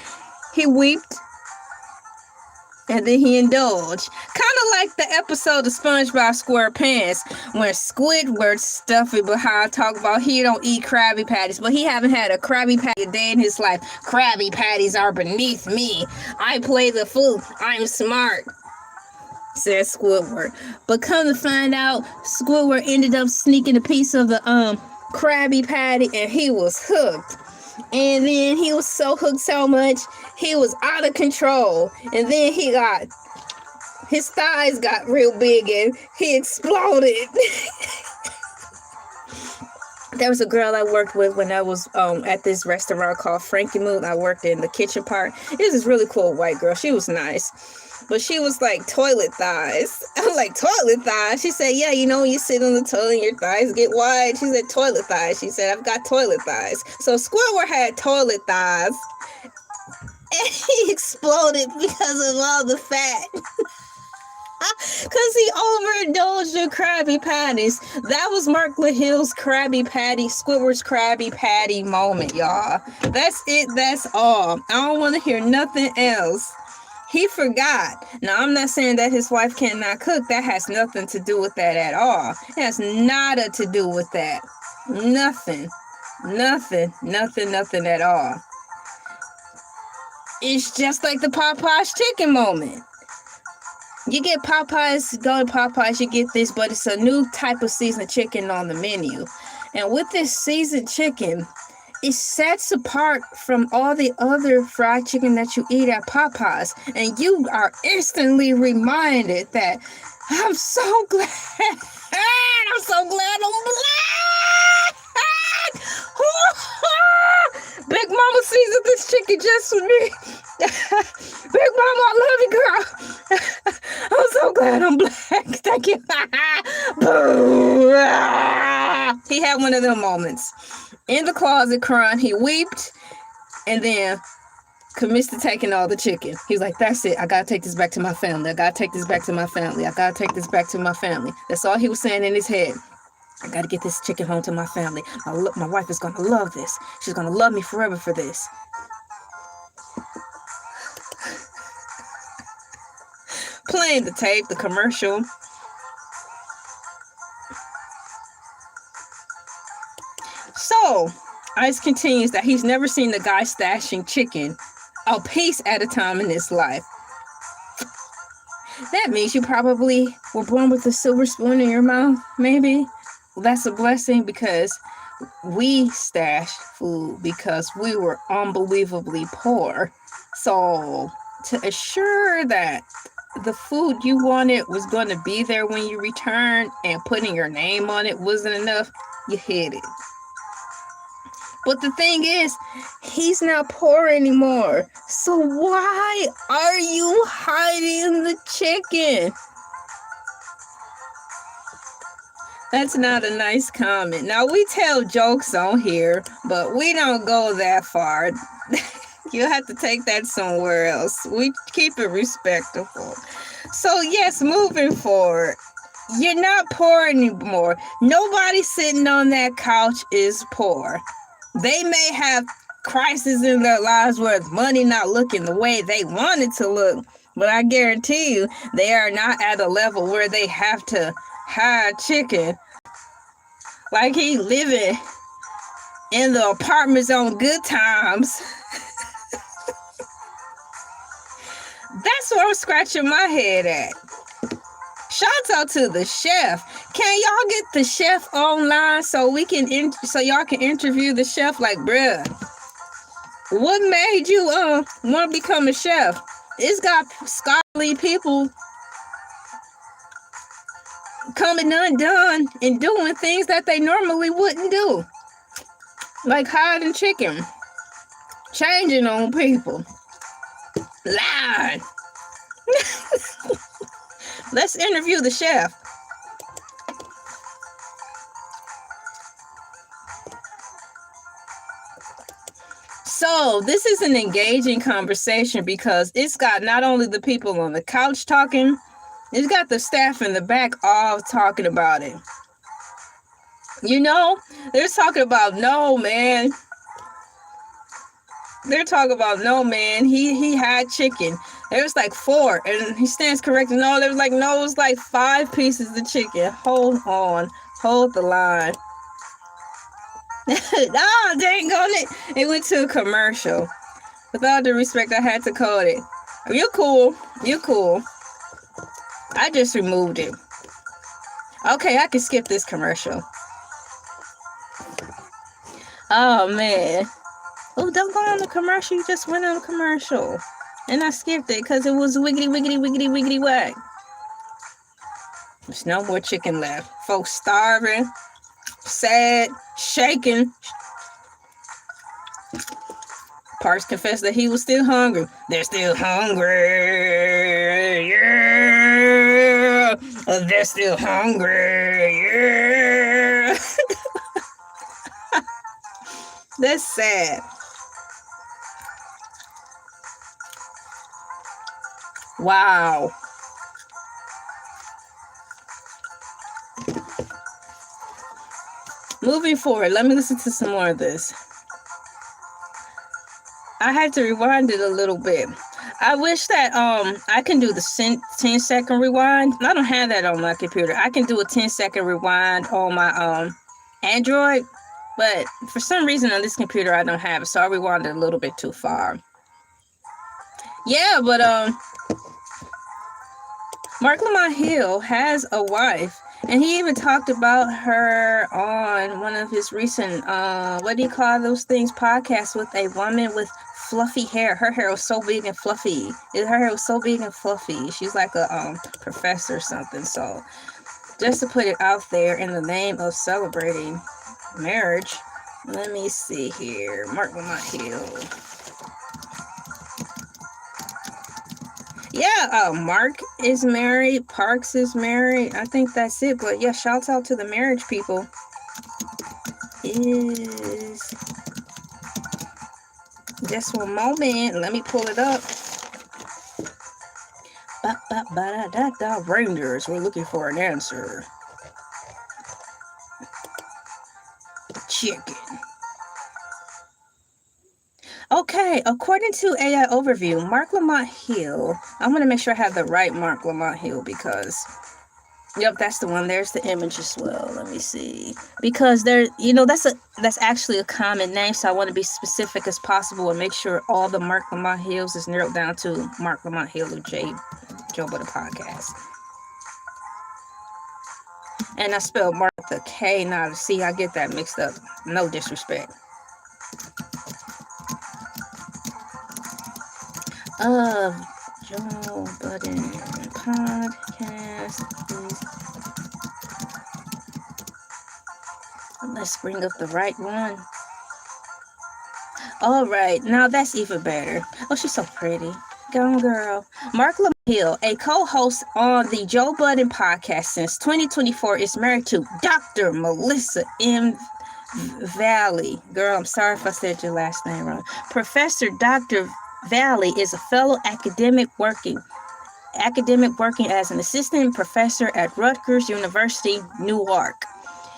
He wept. And then he indulged. Kind of like the episode of SpongeBob SquarePants when Squidward stuffy behind talk about he don't eat Krabby Patties, but he haven't had a Krabby Patty a day in his life. Krabby Patties are beneath me. I play the flute. I'm smart, said Squidward. But come to find out, Squidward ended up sneaking a piece of the Krabby Patty, and he was hooked. And then he was so hooked so much, he was out of control. And then his thighs got real big and he exploded. There was a girl I worked with when I was at this restaurant called Frankie Moon. I worked in the kitchen part. It was this really cool white girl. She was nice. But she was like, toilet thighs. I'm like, toilet thighs? She said, yeah, when you sit on the toilet and your thighs get wide. She said, toilet thighs. She said, I've got toilet thighs. So Squidward had toilet thighs. And he exploded because of all the fat. Because he overindulged in Krabby Patties. That was Mark Hill's Krabby Patty, Squidward's Krabby Patty moment, y'all. That's it. That's all. I don't want to hear nothing else. He forgot. Now, I'm not saying that his wife cannot cook. That has nothing to do with that at all. It has nada to do with that. Nothing at all. It's just like the Popeye's chicken moment. You get Popeyes, go to Popeyes, you get this, but it's a new type of seasoned chicken on the menu. And with this seasoned chicken, it sets apart from all the other fried chicken that you eat at Popeyes. And you are instantly reminded that I'm so glad. I'm so glad I'm black. Big Mama seasoned this chicken just for me. Big Mama, I love you, girl. I'm so glad I'm black. Thank you. He had one of them moments. In the closet crying, he wept and then commits to taking all the chicken. He was like, that's it. I got to take this back to my family. I got to take this back to my family. I got to take this back to my family. That's all he was saying in his head. I got to get this chicken home to my family. My wife is going to love this. She's going to love me forever for this. Playing the tape, the commercial. So, Ice continues that he's never seen the guy stashing chicken a piece at a time in his life. That means you probably were born with a silver spoon in your mouth, maybe. Well, that's a blessing because we stashed food because we were unbelievably poor. So, to assure that the food you wanted was going to be there when you returned and putting your name on it wasn't enough, you hid it. But the thing is, he's not poor anymore. So why are you hiding the chicken? That's not a nice comment. Now, we tell jokes on here, but we don't go that far. You have to take that somewhere else. We keep it respectable. So, yes, moving forward. You're not poor anymore. Nobody sitting on that couch is poor. They may have crises in their lives where money not looking the way they want it to look, but I guarantee you they are not at a level where they have to hide chicken. Like he living in the apartments on good times. That's where I'm scratching my head at. Shout out to the chef. Can y'all get the chef online so we can so y'all can interview the chef? Like, bruh, what made you want to become a chef? It's got scholarly people coming undone and doing things that they normally wouldn't do, like hiding chicken, changing on people, lying. Let's interview the chef. So this is an engaging conversation because it's got not only the people on the couch talking, it's got the staff in the back all talking about it. You know, they're talking about, no, man. They're talking about, no, man, he had chicken. There was like 4, and he stands corrected. No, there was like, no, it was like 5 pieces of chicken. Hold on. Hold the line. Oh, dang on it. It went to a commercial. With all due respect, I had to code it. You're cool. You're cool. I just removed it. Okay, I can skip this commercial. Oh, man. Oh, don't go on the commercial. You just went on a commercial. And I skipped it because it was wiggity, wiggity, wiggity, wiggity, wag. There's no more chicken left. Folks starving, sad, shaking. Parks confessed that he was still hungry. They're still hungry. Yeah. They're still hungry. Yeah. That's sad. Wow. Moving forward, let me listen to some more of this. I had to rewind it a little bit. I wish that I can do the 10-second rewind. I don't have that on my computer. I can do a 10-second rewind on my Android, but for some reason on this computer I don't have it, so I rewound it a little bit too far. Yeah, but Mark Lamont Hill has a wife, and he even talked about her on one of his recent, what do you call those things, podcasts with a woman with fluffy hair. Her hair was so big and fluffy. Her hair was so big and fluffy. She's like a professor or something. So just to put it out there in the name of celebrating marriage, let me see here. Mark Lamont Hill. Yeah, Mark is married. Parks is married. I think that's it. But yeah, shouts out to the marriage people. Is just one moment. Let me pull it up. Rangers, we're looking for an answer. Chicken. Okay, according to AI Overview, Mark Lamont Hill, I'm going to make sure I have the right Mark Lamont Hill because, yep, that's the one. There's the image as well. Let me see. Because there, that's actually a common name, so I want to be specific as possible and make sure all the Mark Lamont Hills is narrowed down to Mark Lamont Hill of Joe Budden Podcast. And I spelled Mark with a K, not a C. I get that mixed up. No disrespect. Of Joe Budden Podcast. Let's bring up the right one. All right, now that's even better. Oh, she's so pretty. Go on, girl. Mark Lamont Hill, a co-host on the Joe Budden Podcast since 2024, is married to Dr. Melissa M. Valley. Girl, I'm sorry if I said your last name wrong. Professor Dr. Valley is a fellow academic working as an assistant professor at Rutgers University, Newark.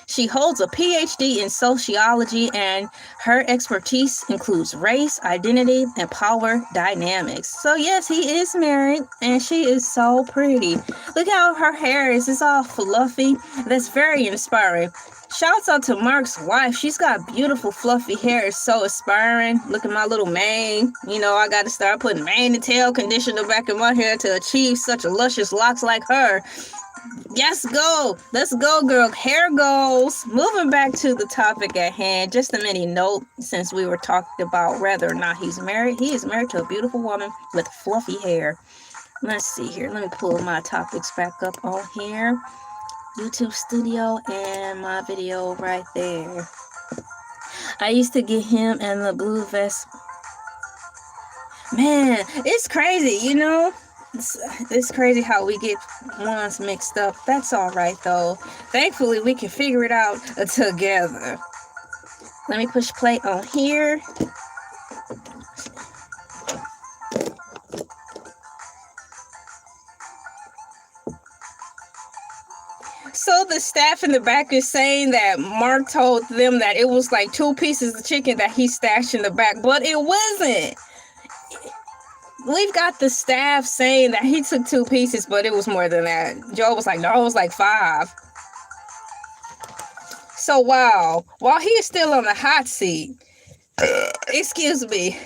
She holds a PhD in sociology, and her expertise includes race, identity, and power dynamics. So yes, he is married, and she is so pretty. Look how her hair is. It's all fluffy. That's very inspiring. Shouts out to Mark's wife. She's got beautiful fluffy hair. It's so inspiring. Look at my little mane. I got to start putting mane and tail conditioner back in my hair to achieve such a luscious locks like her. Yes, go. Let's go, girl. Hair goals. Moving back to the topic at hand. Just a mini note, since we were talking about whether or not he's married. He is married to a beautiful woman with fluffy hair. Let's see here. Let me pull my topics back up on here. YouTube studio and my video right there. I used to get him and the blue vest. Man, it's crazy, It's crazy how we get ones mixed up. That's all right, though. Thankfully, we can figure it out together. Let me push play on here. So the staff in the back is saying that Mark told them that it was like 2 pieces of chicken that he stashed in the back, but it wasn't. We've got the staff saying that he took 2 pieces, but it was more than that. Joe was like, no, it was like 5. So wow, while he is still on the hot seat, excuse me,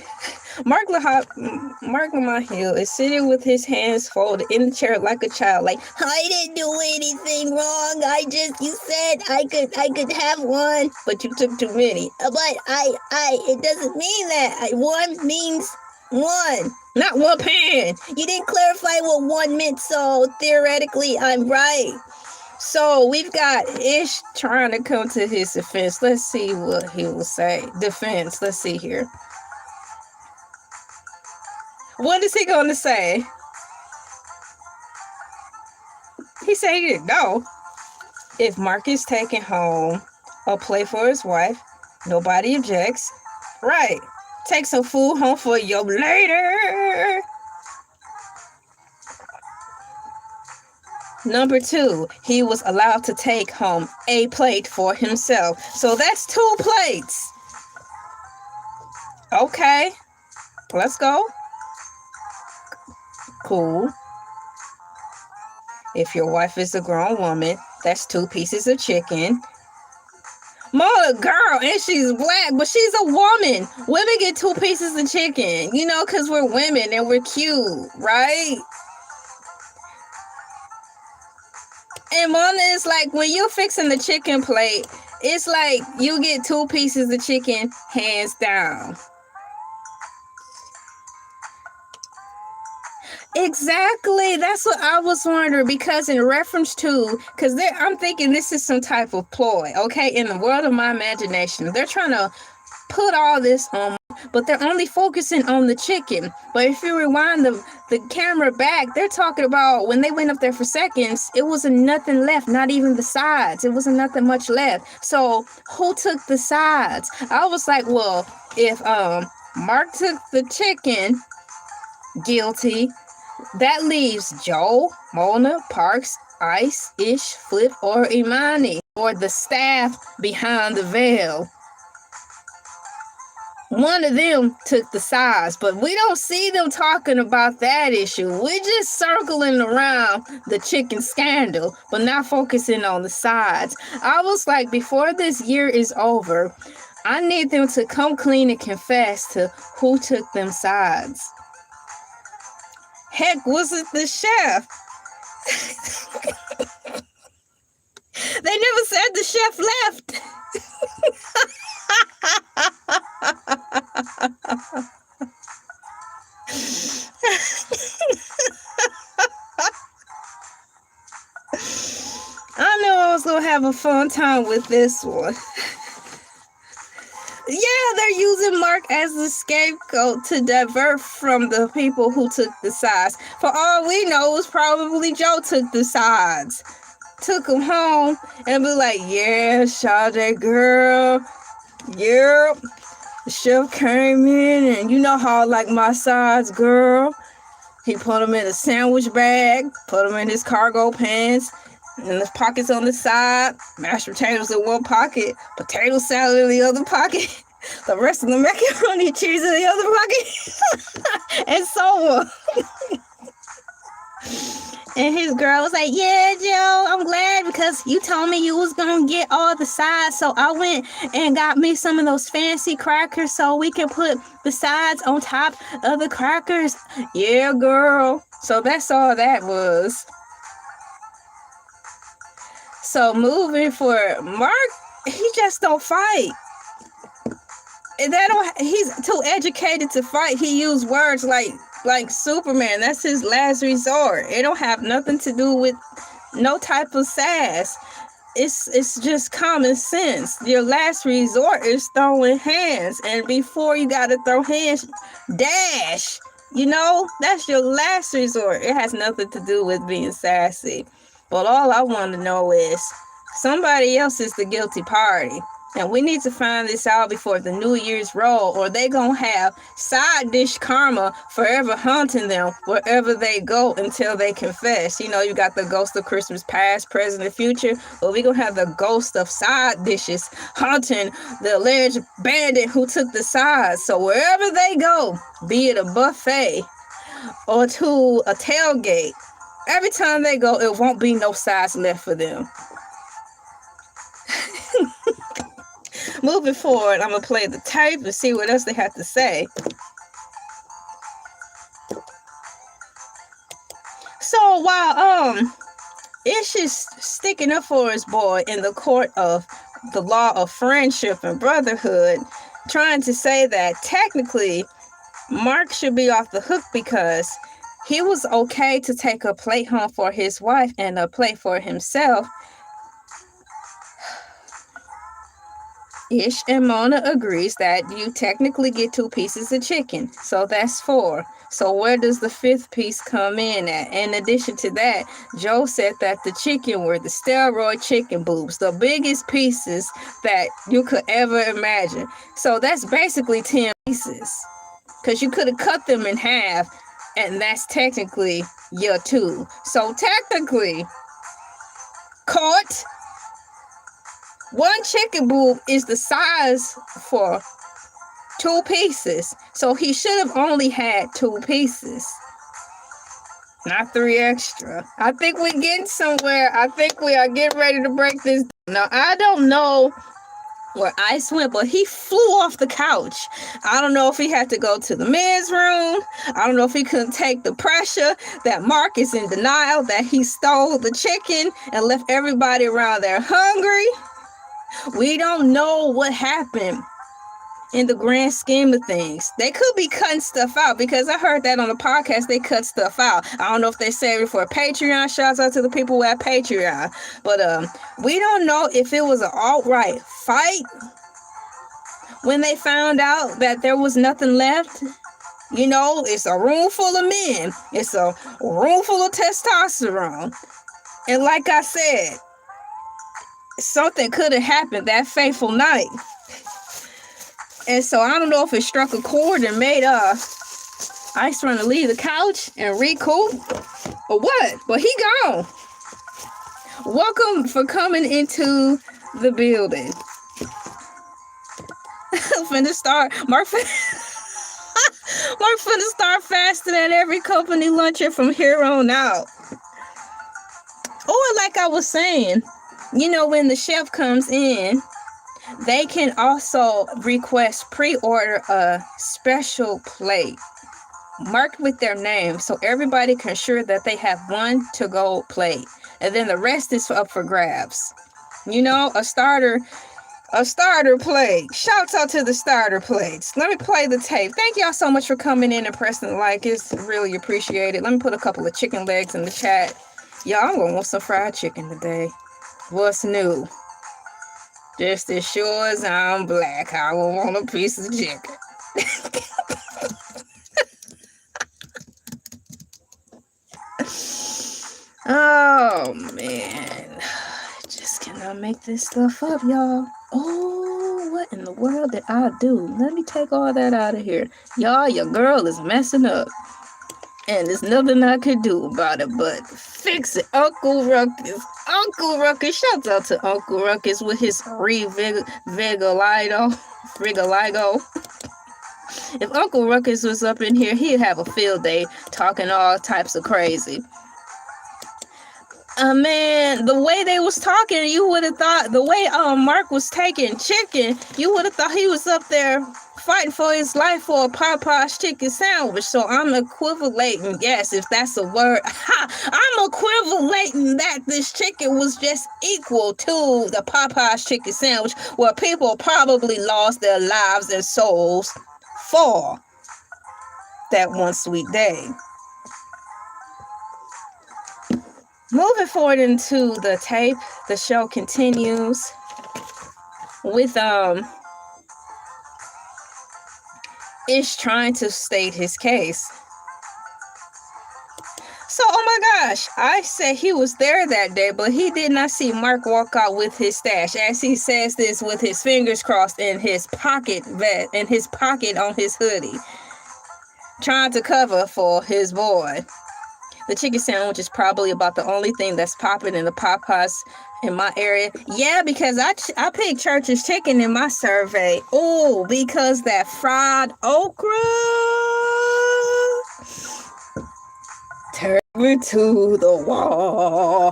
Mark Lamont Hill is sitting with his hands folded in the chair like a child, like, I didn't do anything wrong. You said I could have one, but you took too many. But it doesn't mean that. One means one. Not one pan. You didn't clarify what one meant, so theoretically I'm right. So we've got Ish trying to come to his defense. Let's see what he will say. Defense. Let's see here. What is he going to say? He said he didn't know. If Mark is taking home a plate for his wife, nobody objects. Right. Take some food home for your later. Number 2, he was allowed to take home a plate for himself. So that's 2 plates. Okay. Let's go. Cool. If your wife is a grown woman, that's 2 pieces of chicken. Mother girl, and she's black, but she's a woman. Women get 2 pieces of chicken, because we're women and we're cute, right? And Mona is like, when you're fixing the chicken plate, it's like you get 2 pieces of chicken, hands down. Exactly. That's what I was wondering, because in reference to, because I'm thinking this is some type of ploy, okay? In the world of my imagination, they're trying to put all this on, but they're only focusing on the chicken. But if you rewind the camera back, they're talking about when they went up there for seconds, it wasn't nothing left, not even the sides. It wasn't nothing much left. So who took the sides? I was like, well, if Mark took the chicken, guilty. That leaves Joe, Mona, Parks, Ice, Ish, Flip, or Imani, or the staff behind the veil. One of them took the sides, but we don't see them talking about that issue. We're just circling around the chicken scandal, but not focusing on the sides. I was like, before this year is over, I need them to come clean and confess to who took them sides. Heck, was it the chef? They never said the chef left. I knew I was going to have a fun time with this one. Yeah, they're using Mark as the scapegoat to divert from the people who took the sides. For all we know, it was probably Joe took the sides. Took him home and be like, yeah, Sade girl. Yep. The chef came in and you know how I like my sides, girl. He put them in a sandwich bag, put them in his cargo pants, and the pockets on the side, mashed potatoes in one pocket, potato salad in the other pocket, the rest of the macaroni cheese in the other pocket, and so on. And his girl was like, yeah, Joe, I'm glad because you told me you was going to get all the sides. So I went and got me some of those fancy crackers so we can put the sides on top of the crackers. Yeah, girl. So that's all that was. So moving for Mark, he just don't fight. And he's too educated to fight. He used words like Superman. That's his last resort. It don't have nothing to do with no type of sass. It's just common sense. Your last resort is throwing hands. And before you got to throw hands, dash. You know, that's your last resort. It has nothing to do with being sassy. But all I want to know is somebody else is the guilty party. And we need to find this out before the New Year's roll, or they gonna have side dish karma forever haunting them wherever they go until they confess. You know, you got the ghost of Christmas past, present, and future. But we gonna have the ghost of side dishes haunting the alleged bandit who took the sides. So wherever they go, be it a buffet or to a tailgate, every time they go, it won't be no sides left for them. Moving forward, I'm going to play the tape and see what else they have to say. So while Ish is sticking up for his boy in the court of the law of friendship and brotherhood, trying to say that technically Mark should be off the hook because he was okay to take a plate home for his wife and a plate for himself, Ish and Mona agrees that you technically get 2 pieces of chicken, so that's 4. So where does the 5th piece come in at? In addition to that, Joe said that the chicken were the steroid chicken boobs, the biggest pieces that you could ever imagine. So that's basically 10 pieces, because you could have cut them in half, and that's technically your 2. So technically, caught. 1 chicken boob is the size for 2 pieces. So he should have only had 2 pieces, not 3 extra. I think we're getting somewhere. I think we are getting ready to break this. Now, I don't know where Ice went, but he flew off the couch. I don't know if he had to go to the men's room. I don't know if he couldn't take the pressure that Mark is in denial that he stole the chicken and left everybody around there hungry. We don't know what happened in the grand scheme of things. They could be cutting stuff out, because I heard that on the podcast they cut stuff out. I don't know if they saved it for a Patreon. Shouts out to the people who have Patreon. But we don't know if it was an outright fight when they found out that there was nothing left. You know, it's a room full of men. It's a room full of testosterone. And like I said, something could have happened that fateful night. And so I don't know if it struck a chord and made Ice trying to leave the couch and recoup or what, but he gone. Welcome for coming into the building. Finna start, Mark finna start fasting at every company luncheon from here on out. Oh, and like I was saying, you know, when the chef comes in, they can also request pre-order a special plate marked with their name, so everybody can ensure that they have one to-go plate, and then the rest is up for grabs. You know, a starter plate. Shouts out to the starter plates. Let me play the tape. Thank y'all so much for coming in and pressing the like. It's really appreciated. Let me put a couple of chicken legs in the chat. Y'all, I'm gonna want some fried chicken today. What's new? Just as sure as I'm black, I will want a piece of chicken. Oh, man. Just cannot make this stuff up, y'all. Oh, what in the world did I do? Let me take all that out of here. Y'all, your girl is messing up. And there's nothing I could do about it but fix it. Uncle Ruckus. Shouts out to Uncle Ruckus with his Vigaligo. If Uncle Ruckus was up in here, he'd have a field day talking all types of crazy. Man, the way they was talking, you would have thought, the way Mark was taking chicken, you would have thought he was up there fighting for his life for a Popeye's chicken sandwich. So I'm equivalating, yes, if that's a word, I'm equivalating that this chicken was just equal to the Popeye's chicken sandwich, where people probably lost their lives and souls for that one sweet day. Moving forward into the tape, the show continues with Ish trying to state his case. So, oh my gosh, I said he was there that day, but he did not see Mark walk out with his stash, as he says this with his fingers crossed in his pocket vest, in his pocket on his hoodie, trying to cover for his boy. The chicken sandwich is probably about the only thing that's popping in the Popeyes in my area. Yeah, because I picked Church's Chicken in my survey. Oh, because that fried okra turned me to the water.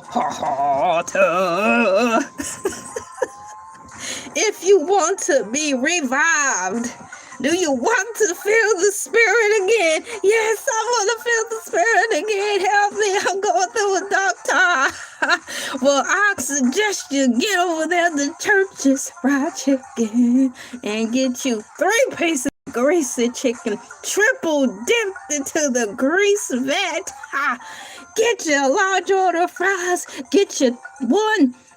If you want to be revived, do you want to feel the spirit again? Yes, I want to feel the spirit again. Help me, I'm going through a dark time. Well, I suggest you get over there to Church's Fried Chicken and get you 3 pieces of greasy chicken, triple dipped into the grease vat. Get your large order of fries. Get your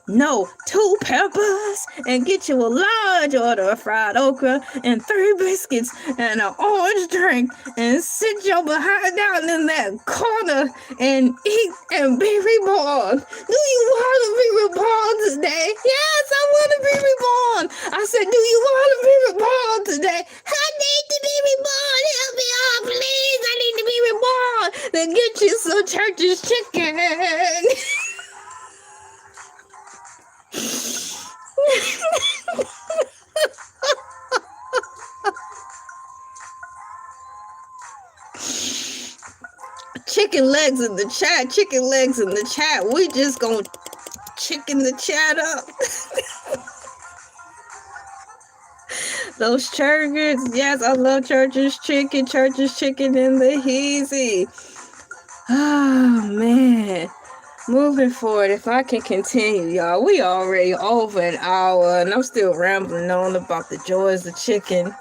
2 peppers, and get you a large order of fried okra and 3 biscuits and an orange drink, and sit your behind down in that corner and eat and be reborn. Do you want to be reborn today? Yes, I want to be reborn. I said, do you want to be reborn today? I need to be reborn. Help me out, please. I need to be reborn. Then get you some Church's Chicken. Chicken legs in the chat. We just gonna chicken the chat up. Those Church's, yes, I love Church's chicken in the heezy. Oh, man. Moving forward, if I can continue, y'all, we already over an hour, and I'm still rambling on about the joys of chicken.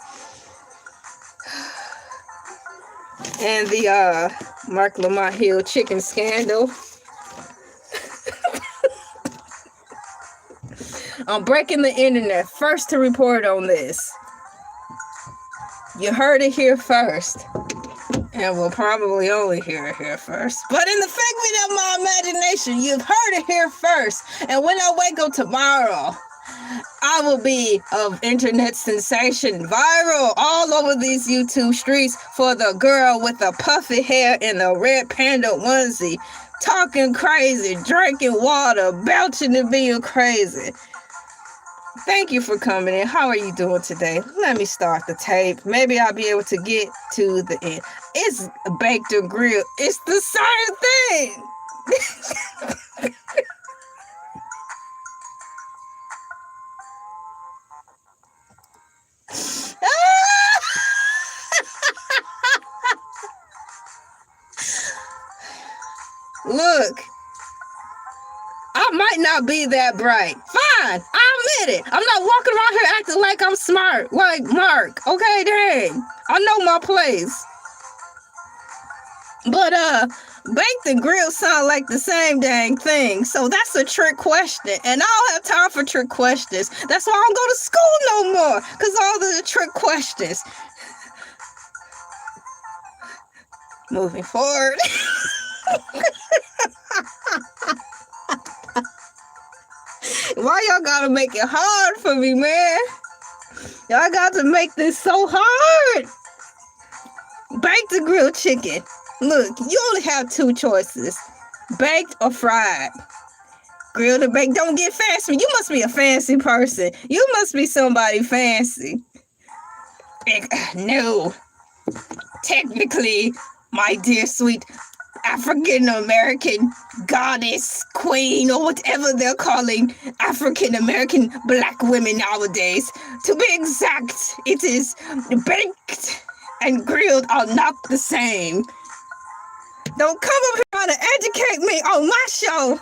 And the Mark Lamont Hill chicken scandal. I'm breaking the internet first to report on this. You heard it here first. And we'll probably only hear it here first. But in the figment of my imagination, you've heard it here first. And when I wake up tomorrow, I will be of internet sensation, viral all over these YouTube streets for the girl with the puffy hair and a red panda onesie, talking crazy, drinking water, belching and being crazy. Thank you for coming in. How are you doing today? Let me start the tape. Maybe I'll be able to get to the end. It's baked or grilled. It's the same thing. Look, I might not be that bright. Fine, I admit it. I'm not walking around here acting like I'm smart, like Marc. Okay, dang. I know my place. But baked and grilled sound like the same dang thing. So that's a trick question. And I don't have time for trick questions. That's why I don't go to school no more. Because all the trick questions. Moving forward. Why y'all gotta make it hard for me, man? Y'all got to make this so hard. Baked or grilled chicken. Look, you only have two choices. Baked or fried. Grilled or baked. Don't get fancy. You must be a fancy person. You must be somebody fancy. No. Technically, my dear sweet African-American goddess, queen, or whatever they're calling African-American black women nowadays. To be exact, it is baked and grilled are not the same. Don't come up here trying to educate me on my show.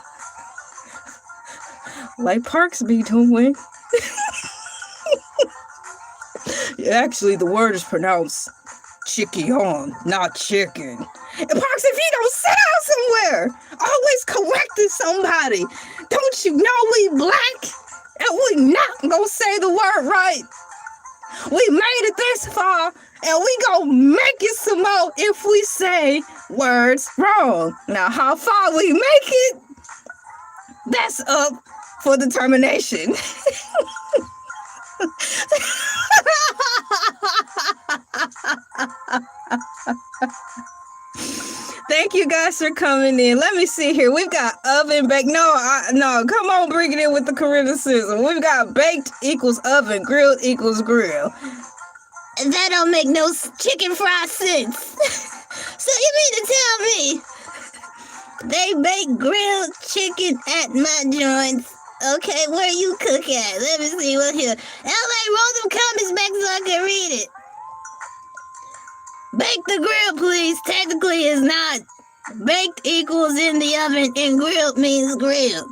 Like Parks be doing. Actually, the word is pronounced chicken, not chicken. And Parks, if you don't sit down somewhere, always correcting somebody. Don't you know we black? And we not gonna say the word right. We made it this far, and we gonna make it some more if we say words wrong. Now, how far we make it, that's up for determination. Thank you guys for coming in. Let me see here. We've got oven baked. No, come on, bring it in with the criticism. We've got baked equals oven, grilled equals grill. That don't make no chicken fry sense. So you mean to tell me they bake grilled chicken at my joints? Okay, where you cook at? Let me see what here. LA, roll them comments back so I can read it. Bake the grill, please. Technically, it's not. Baked equals in the oven, and grilled means grilled.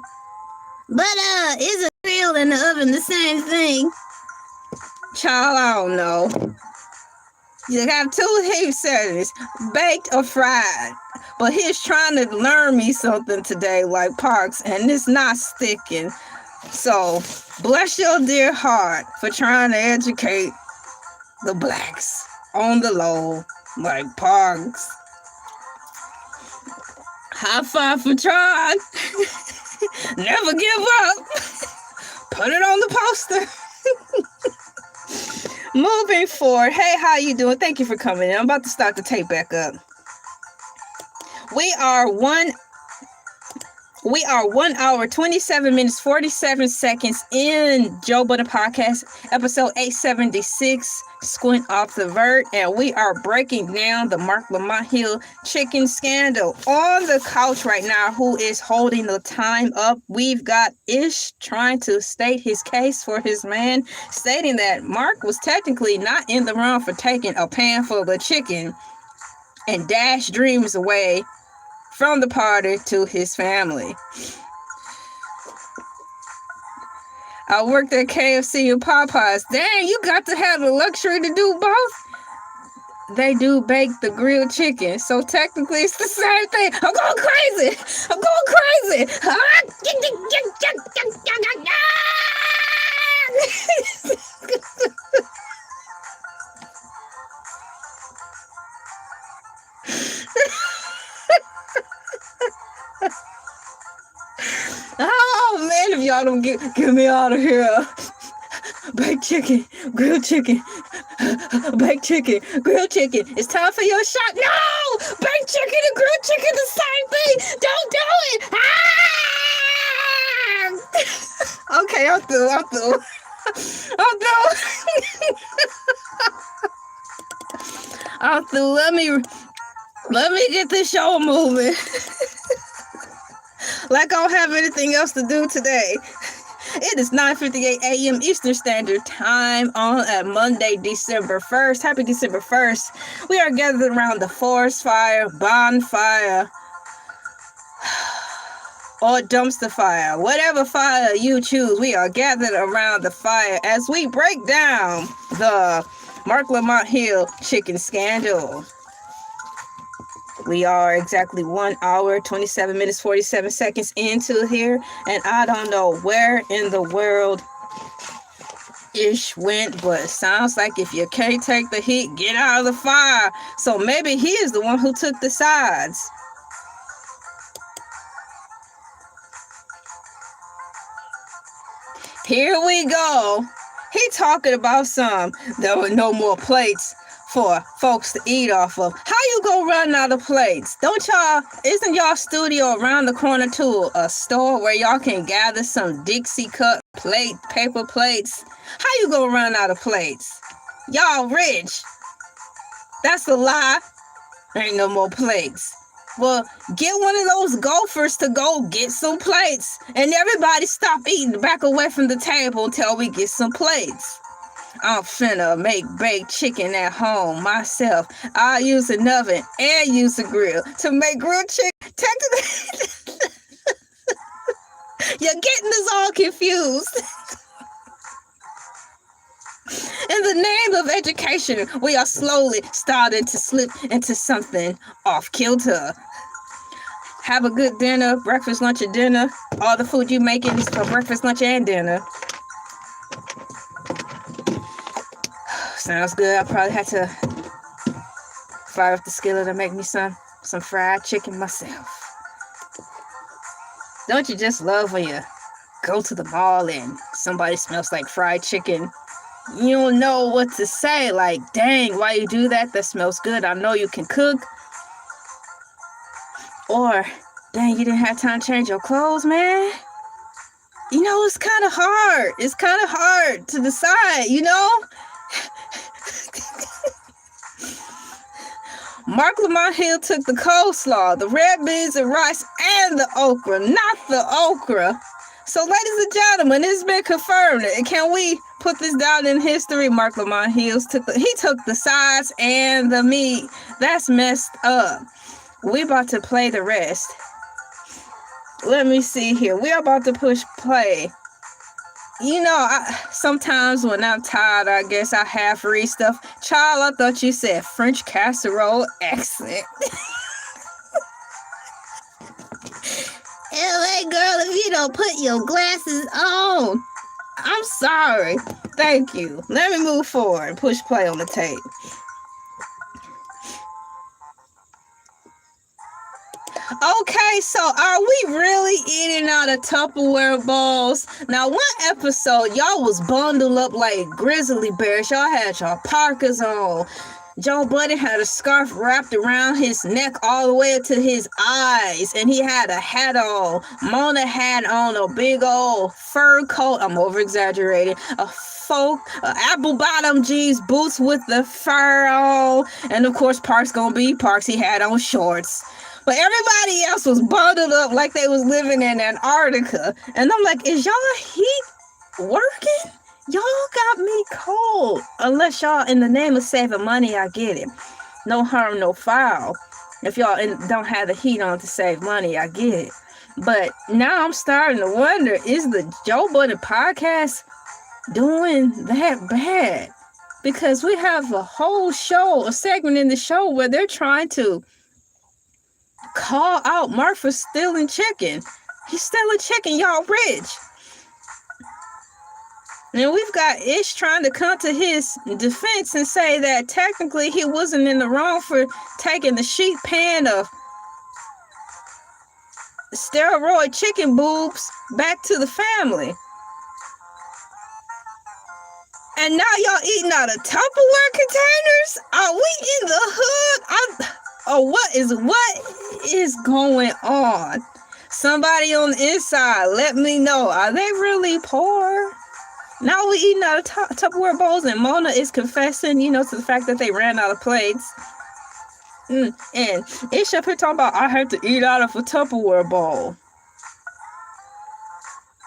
But, is a grill and the oven the same thing? Child, I don't know. You have two heat settings, baked or fried. But he's trying to learn me something today, like Parks, and it's not sticking. So, bless your dear heart for trying to educate the blacks on the low, like Parks. High five for trying. Never give up. Put it on the poster. Moving forward. Hey, how you doing? Thank you for coming in. I'm about to start the tape back up. We are 1 We are 1 hour, 27 minutes, 47 seconds in Joe Budden Podcast, episode 876, Squint off the Vert, and we are breaking down the Mark Lamont Hill chicken scandal. On the couch right now, who is holding the time up, we've got Ish trying to state his case for his man, stating that Mark was technically not in the wrong for taking a pan full of chicken and dashed dreams away from the party to his family. I worked at KFC and Popeyes. Dang, you got to have the luxury to do both. They do bake the grilled chicken, so technically it's the same thing. I'm going crazy. I'm going crazy. Oh man, if y'all don't get me out of here. Baked chicken, grilled chicken, baked chicken, grilled chicken. It's time for your shot. No! Baked chicken and grilled chicken the same thing. Don't do it. Ah! Okay, I'm through. I'm through. Let me get this show moving. Like I don't have anything else to do today. It is 9:58 a.m. Eastern Standard Time on a Monday, December 1st. Happy December 1st. We are gathered around the forest fire, bonfire, or dumpster fire. Whatever fire you choose, we are gathered around the fire as we break down the Mark Lamont Hill chicken scandal. We are exactly 1 hour, 27 minutes, 47 seconds into here, and I don't know where in the world Ish went, but it sounds like if you can't take the heat, get out of the fire. So maybe he is the one who took the sides. Here we go. He talking about there were no more plates for folks to eat off of. How you gonna run out of plates? Isn't y'all studio around the corner to a store where y'all can gather some Dixie cup paper plates? How you gonna run out of plates? Y'all rich. That's a lie. Ain't no more plates. Well, get one of those gophers to go get some plates. And everybody stop eating, back away from the table until we get some plates. I'm finna make baked chicken at home myself. I'll use an oven and use a grill to make grilled chicken. You're getting us all confused. In the name of education, we are slowly starting to slip into something off kilter. Have a good dinner, breakfast, lunch, and dinner. All the food you making is for breakfast, lunch, and dinner. Sounds good. I probably had to fire up the skillet and make me some fried chicken myself. Don't you just love when you go to the mall and somebody smells like fried chicken? You don't know what to say. Like, dang, why you do that? That smells good. I know you can cook. Or, dang, you didn't have time to change your clothes, man. You know, it's kind of hard. It's kind of hard to decide, you know? Mark Lamont Hill took the coleslaw, the red beans and rice, and the okra, not the okra. So, ladies and gentlemen, it's been confirmed. Can we put this down in history? Mark Lamont Hill took the sides and the meat. That's messed up. We about to play the rest. Let me see here. We're about to push play. You know, sometimes when I'm tired, I guess I half read stuff. Child, I thought you said French casserole accent. LA girl, if you don't put your glasses on. I'm sorry. Thank you. Let me move forward and push play on the tape. Okay, so are we really eating out of Tupperware bowls? Now, one episode, y'all was bundled up like grizzly bears. Y'all had y'all parkas on. Joe Budden had a scarf wrapped around his neck all the way up to his eyes, and he had a hat on. Mona had on a big old fur coat. I'm over exaggerating. Apple bottom jeans, boots with the fur on, and of course Park's gonna be Parks. He had on shorts. But everybody else was bundled up like they was living in Antarctica. And I'm like, is y'all heat working? Y'all got me cold. Unless y'all, in the name of saving money, I get it. No harm, no foul. If y'all don't have the heat on to save money, I get it. But now I'm starting to wonder, is the Joe Budden Podcast doing that bad? Because we have a whole show, a segment in the show where they're trying to call out Mark for stealing chicken. He's stealing chicken, y'all rich. And we've got Ish trying to come to his defense and say that technically he wasn't in the wrong for taking the sheet pan of steroid chicken boobs back to the family. And now y'all eating out of Tupperware containers? Are we in the hood? What is going on? Somebody on the inside, let me know. Are they really poor? Now we eating out of Tupperware bowls, and Mona is confessing, to the fact that they ran out of plates. And Ish up here talking about, I had to eat out of a Tupperware bowl.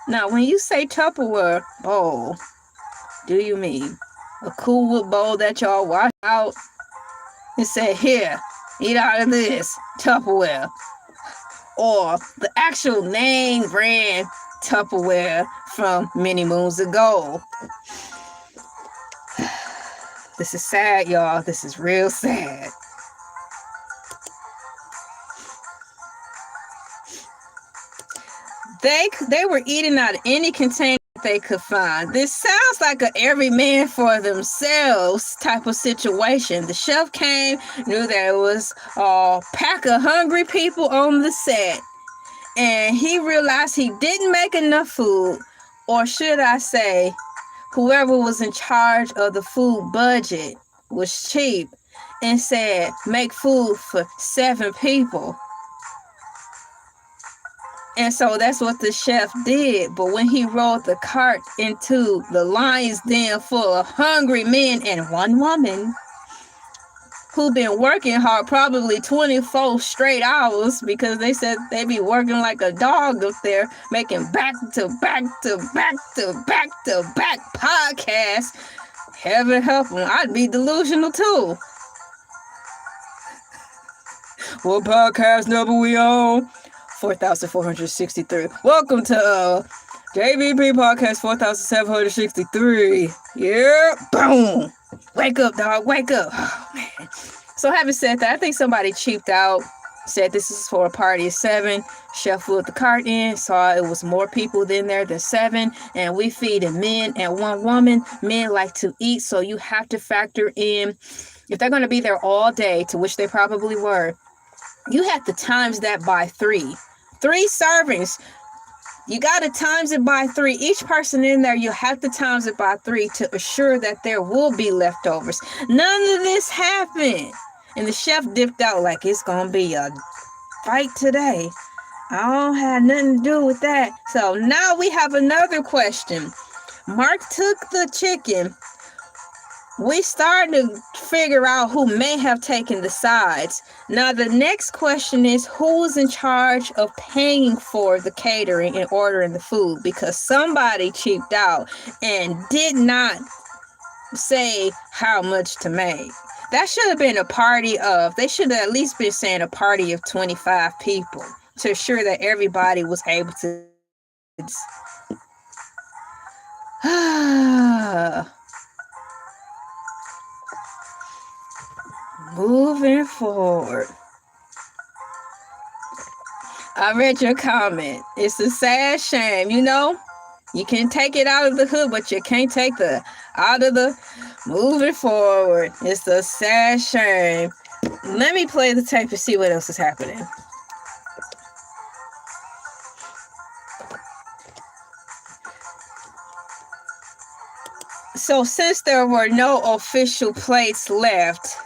Now, when you say Tupperware bowl, do you mean a Cool Whip bowl that y'all wash out and say, here, eat out of this Tupperware? Or the actual name brand Tupperware from many moons ago? This is sad, y'all. This is real sad. They were eating out of any container they could find. This sounds like a every man for themselves type of situation. The chef came, knew there was a pack of hungry people on the set, and he realized he didn't make enough food, or should I say, whoever was in charge of the food budget was cheap and said, make food for 7 people. And so that's what the chef did. But when he rolled the cart into the lion's den full of hungry men and one woman who've been working hard, probably 24 straight hours, because they said they be working like a dog up there, making back to back to back to back to back podcasts. Heaven help them. I'd be delusional too. What podcast number we on? 4,463. Welcome to JVP Podcast 4,763. Yeah, boom. Wake up, dog. Wake up. Oh, man. So having said that, I think somebody cheaped out, said this is for a party of 7. Chef put the cart in, saw it was more people than there than 7, and we feeding men and one woman. Men like to eat, so you have to factor in, if they're going to be there all day, to which they probably were, you have to times that by 3. 3 servings. You got to times it by 3. Each person in there, you have to times it by 3 to assure that there will be leftovers. None of this happened. And the chef dipped out like it's going to be a fight today. I don't have nothing to do with that. So now we have another question. Mark took the chicken. We started to figure out who may have taken the sides. Now, the next question is, who was in charge of paying for the catering and ordering the food? Because somebody cheaped out and did not say how much to make. That should have been a party of, they should have at least been saying a party of 25 people to ensure that everybody was able to. Moving forward. I read your comment. It's a sad shame, You can take it out of the hood, but you can't take the out of the moving forward. It's a sad shame. Let me play the tape and see what else is happening. So since there were no official plates left,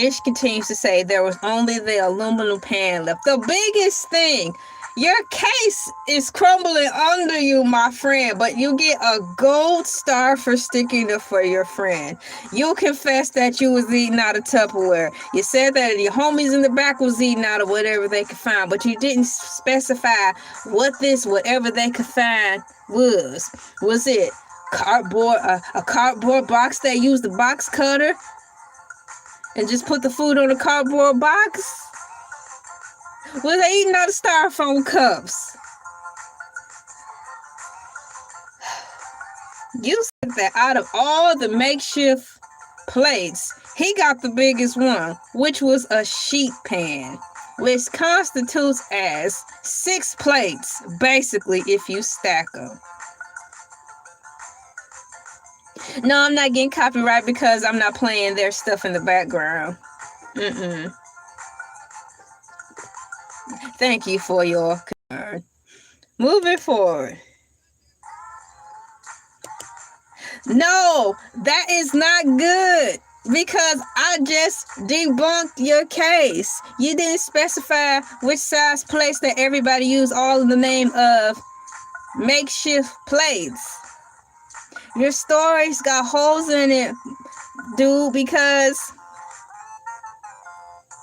Ish continues to say there was only the aluminum pan left. The biggest thing, your case is crumbling under you, my friend, but you get a gold star for sticking up for your friend. You confess that you was eating out of Tupperware. You said that your homies in the back was eating out of whatever they could find, but you didn't specify what this whatever they could find was. Was it cardboard, a cardboard box? They used the box cutter and just put the food on a cardboard box? Was they eating out of styrofoam cups? You said that out of all the makeshift plates, he got the biggest one, which was a sheet pan, which constitutes as 6 plates, basically, if you stack them. No, I'm not getting copyright because I'm not playing their stuff in the background. Thank you for your concern. Moving forward. No, that is not good because I just debunked your case. You didn't specify which size plates that everybody used, all in the name of makeshift plates. Your story's got holes in it, dude, because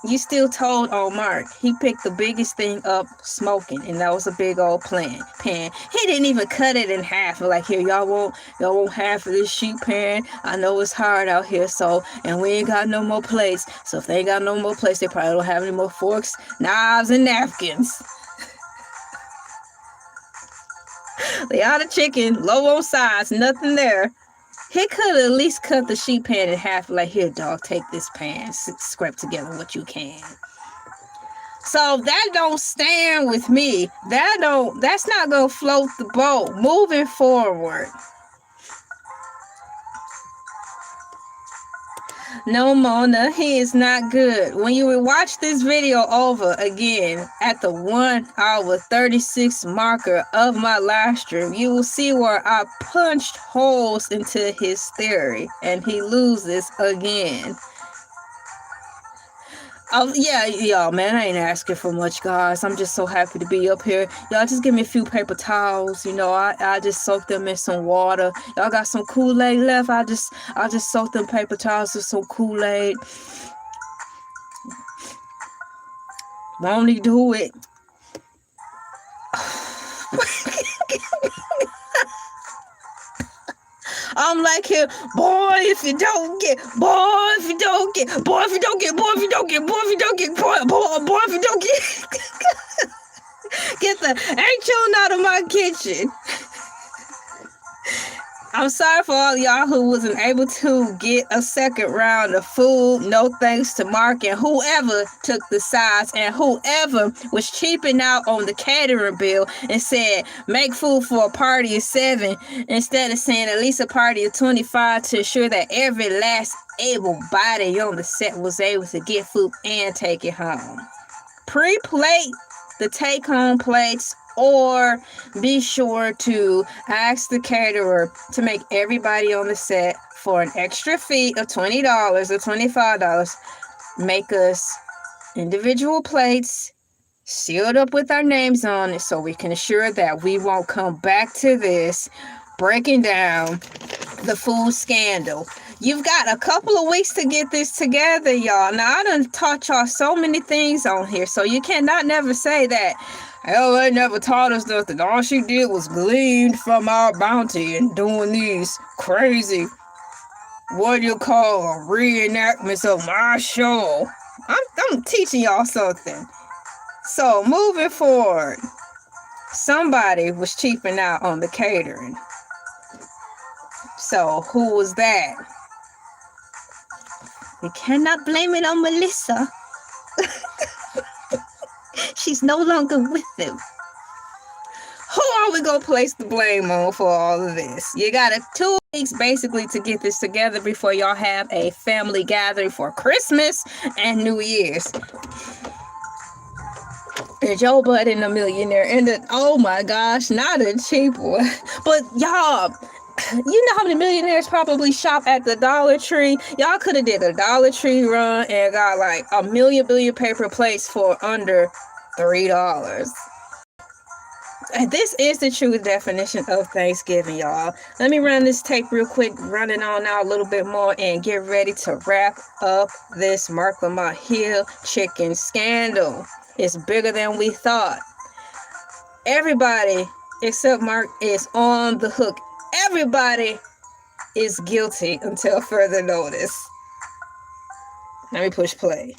you still told on Mark. He picked the biggest thing up smoking, and that was a big old pan. He didn't even cut it in half. Like, here, y'all want half of this sheet pan. I know it's hard out here, and we ain't got no more plates. So if they ain't got no more plates, they probably don't have any more forks, knives, and napkins. They out of chicken, low on size, nothing there. He could at least cut the sheet pan in half, like, here, dog, take this pan, scrape together what you can. So that don't stand with me. That's not gonna float the boat. Moving forward. No, Mona, he is not good. When you will watch this video over again at the 1 hour 36 marker of my live stream, you will see where I punched holes into his theory and he loses again. Yeah, y'all, man, I ain't asking for much, guys. I'm just so happy to be up here. Y'all just give me a few paper towels. You know, I just soak them in some water. Y'all got some Kool-Aid left? I just soak them paper towels with some Kool-Aid. Won't he do it? I'm like here, boy, if you don't get, get the ain't out of my kitchen. I'm sorry for all y'all who wasn't able to get a second round of food. No thanks to Mark and whoever took the sides and whoever was cheaping out on the catering bill and said make food for a party of 7 instead of saying at least a party of 25 to ensure that every last able body on the set was able to get food and take it home. Pre-plate the take-home plates, or be sure to ask the caterer to make everybody on the set for an extra fee of $20 or $25. Make us individual plates sealed up with our names on it so we can assure that we won't come back to this breaking down the food scandal. You've got a couple of weeks to get this together, y'all. Now, I done taught y'all so many things on here, so you cannot never say that, hell, they never taught us nothing. All she did was gleaned from our bounty and doing these crazy, what do you call, reenactments of my show. I'm teaching y'all something. So, moving forward, somebody was cheaping out on the catering. So, who was that? We cannot blame it on Melissa. She's no longer with them. Who are we going to place the blame on for all of this? You got 2 weeks basically to get this together before y'all have a family gathering for Christmas and New Year's. And Joe Budden, a millionaire. And oh my gosh, not a cheap one. But y'all, You know how many millionaires probably shop at the Dollar Tree? Y'all could have did a Dollar Tree run and got like a billion paper plates for under $3. And this is the true definition of Thanksgiving, y'all. Let me run this tape real quick, run it on out a little bit more, and get ready to wrap up this Mark Lamont Hill chicken scandal. It's bigger than we thought. Everybody except Mark is on the hook. Everybody is guilty until further notice. Let me push play.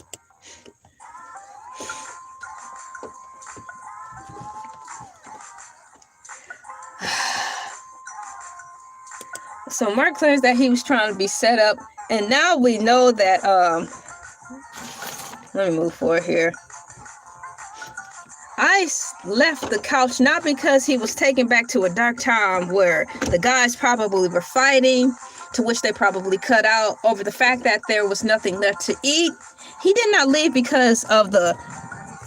So Mark claims that he was trying to be set up, and now we know that let me move forward here. Ice left the couch not because he was taken back to a dark time where the guys probably were fighting, to which they probably cut out over the fact that there was nothing left to eat. He did not leave because of the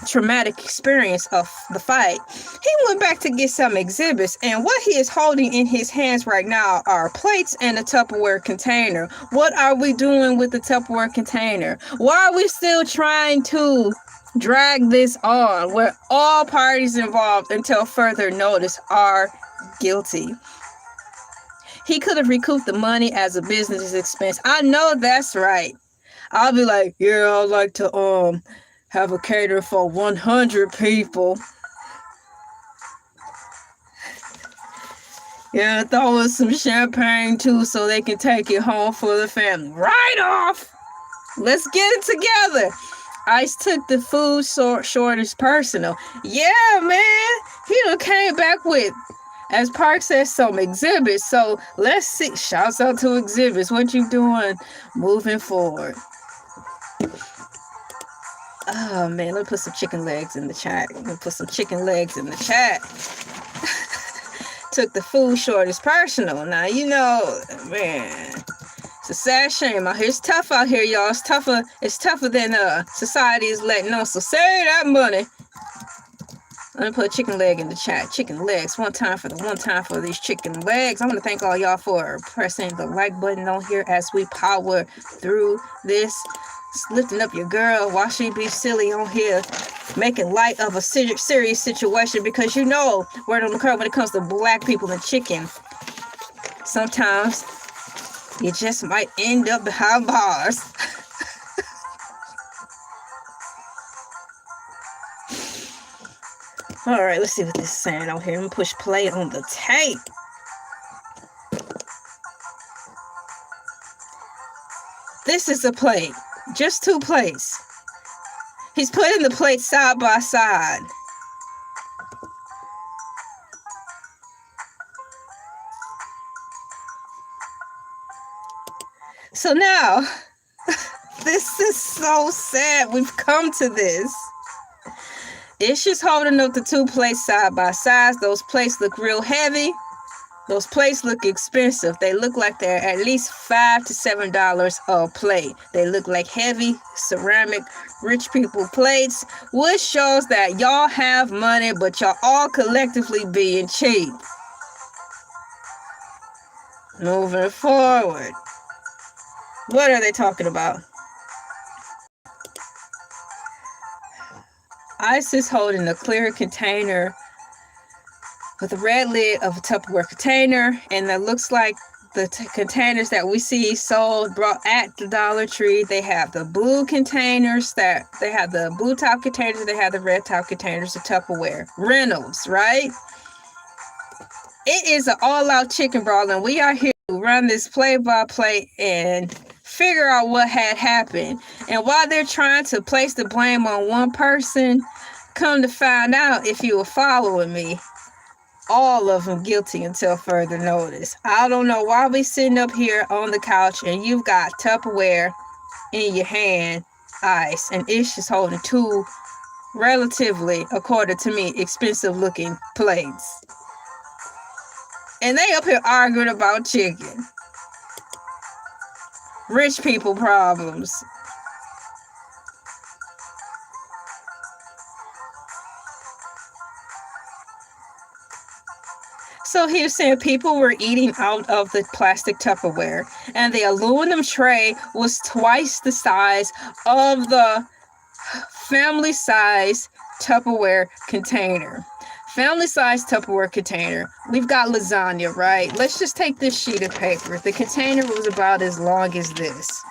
traumatic experience of the fight. He went back to get some exhibits, and what he is holding in his hands right now are plates and a Tupperware container. What are we doing with the Tupperware container? Why are we still trying to drag this on where all parties involved until further notice are guilty? He could have recouped the money as a business expense. I know that's right. I'll be like, yeah, I'd like to have a caterer for 100 people. Yeah, throw us some champagne too so they can take it home for the family. Right off! Let's get it together. Ice took the food shortage personal. Yeah, man. He done came back with, as Park says, some exhibits. So let's see. Shouts out to exhibits. What you doing moving forward? Oh, man. Let me put some chicken legs in the chat. Took the food shortage personal. Now, you know, man, it's a sad shame out here. It's tough out here, y'all. It's tougher than society is letting on. So save that money. Let me put a chicken leg in the chat. Chicken legs. One time for these chicken legs. I want to thank all y'all for pressing the like button on here as we power through this. Just lifting up your girl while she be silly on here, making light of a serious situation, because you know, word on the curve when it comes to black people and chicken, sometimes you just might end up behind bars. All right, let's see what this is saying out here. I'm gonna push play on the tape. This is a plate. Just 2 plates. He's putting the plates side by side. So now, this is so sad. We've come to this. It's just holding up the 2 plates side by side. Those plates look real heavy. Those plates look expensive. They look like they're at least $5 to $7 a plate. They look like heavy ceramic rich people plates, which shows that y'all have money, but y'all all collectively being cheap. Moving forward. What are they talking about? Ice is holding a clear container with a red lid of a Tupperware container, and that looks like the containers that we see brought at the Dollar Tree. They have the blue containers, they have the blue top containers, they have the red top containers of Tupperware. Reynolds, right? It is an all-out chicken brawl, and we are here to run this play-by-play and figure out what had happened. And while they're trying to place the blame on one person, come to find out, if you were following me, all of them guilty until further notice. I don't know why we sitting up here on the couch and you've got Tupperware in your hand, Ice, and Ish is holding 2 relatively, according to me, expensive looking plates. And they up here arguing about chicken. Rich people problems. So he was saying people were eating out of the plastic Tupperware, and the aluminum tray was twice the size of the family size Tupperware container. Family size Tupperware container. We've got lasagna, right? Let's just take this sheet of paper. The container was about as long as this,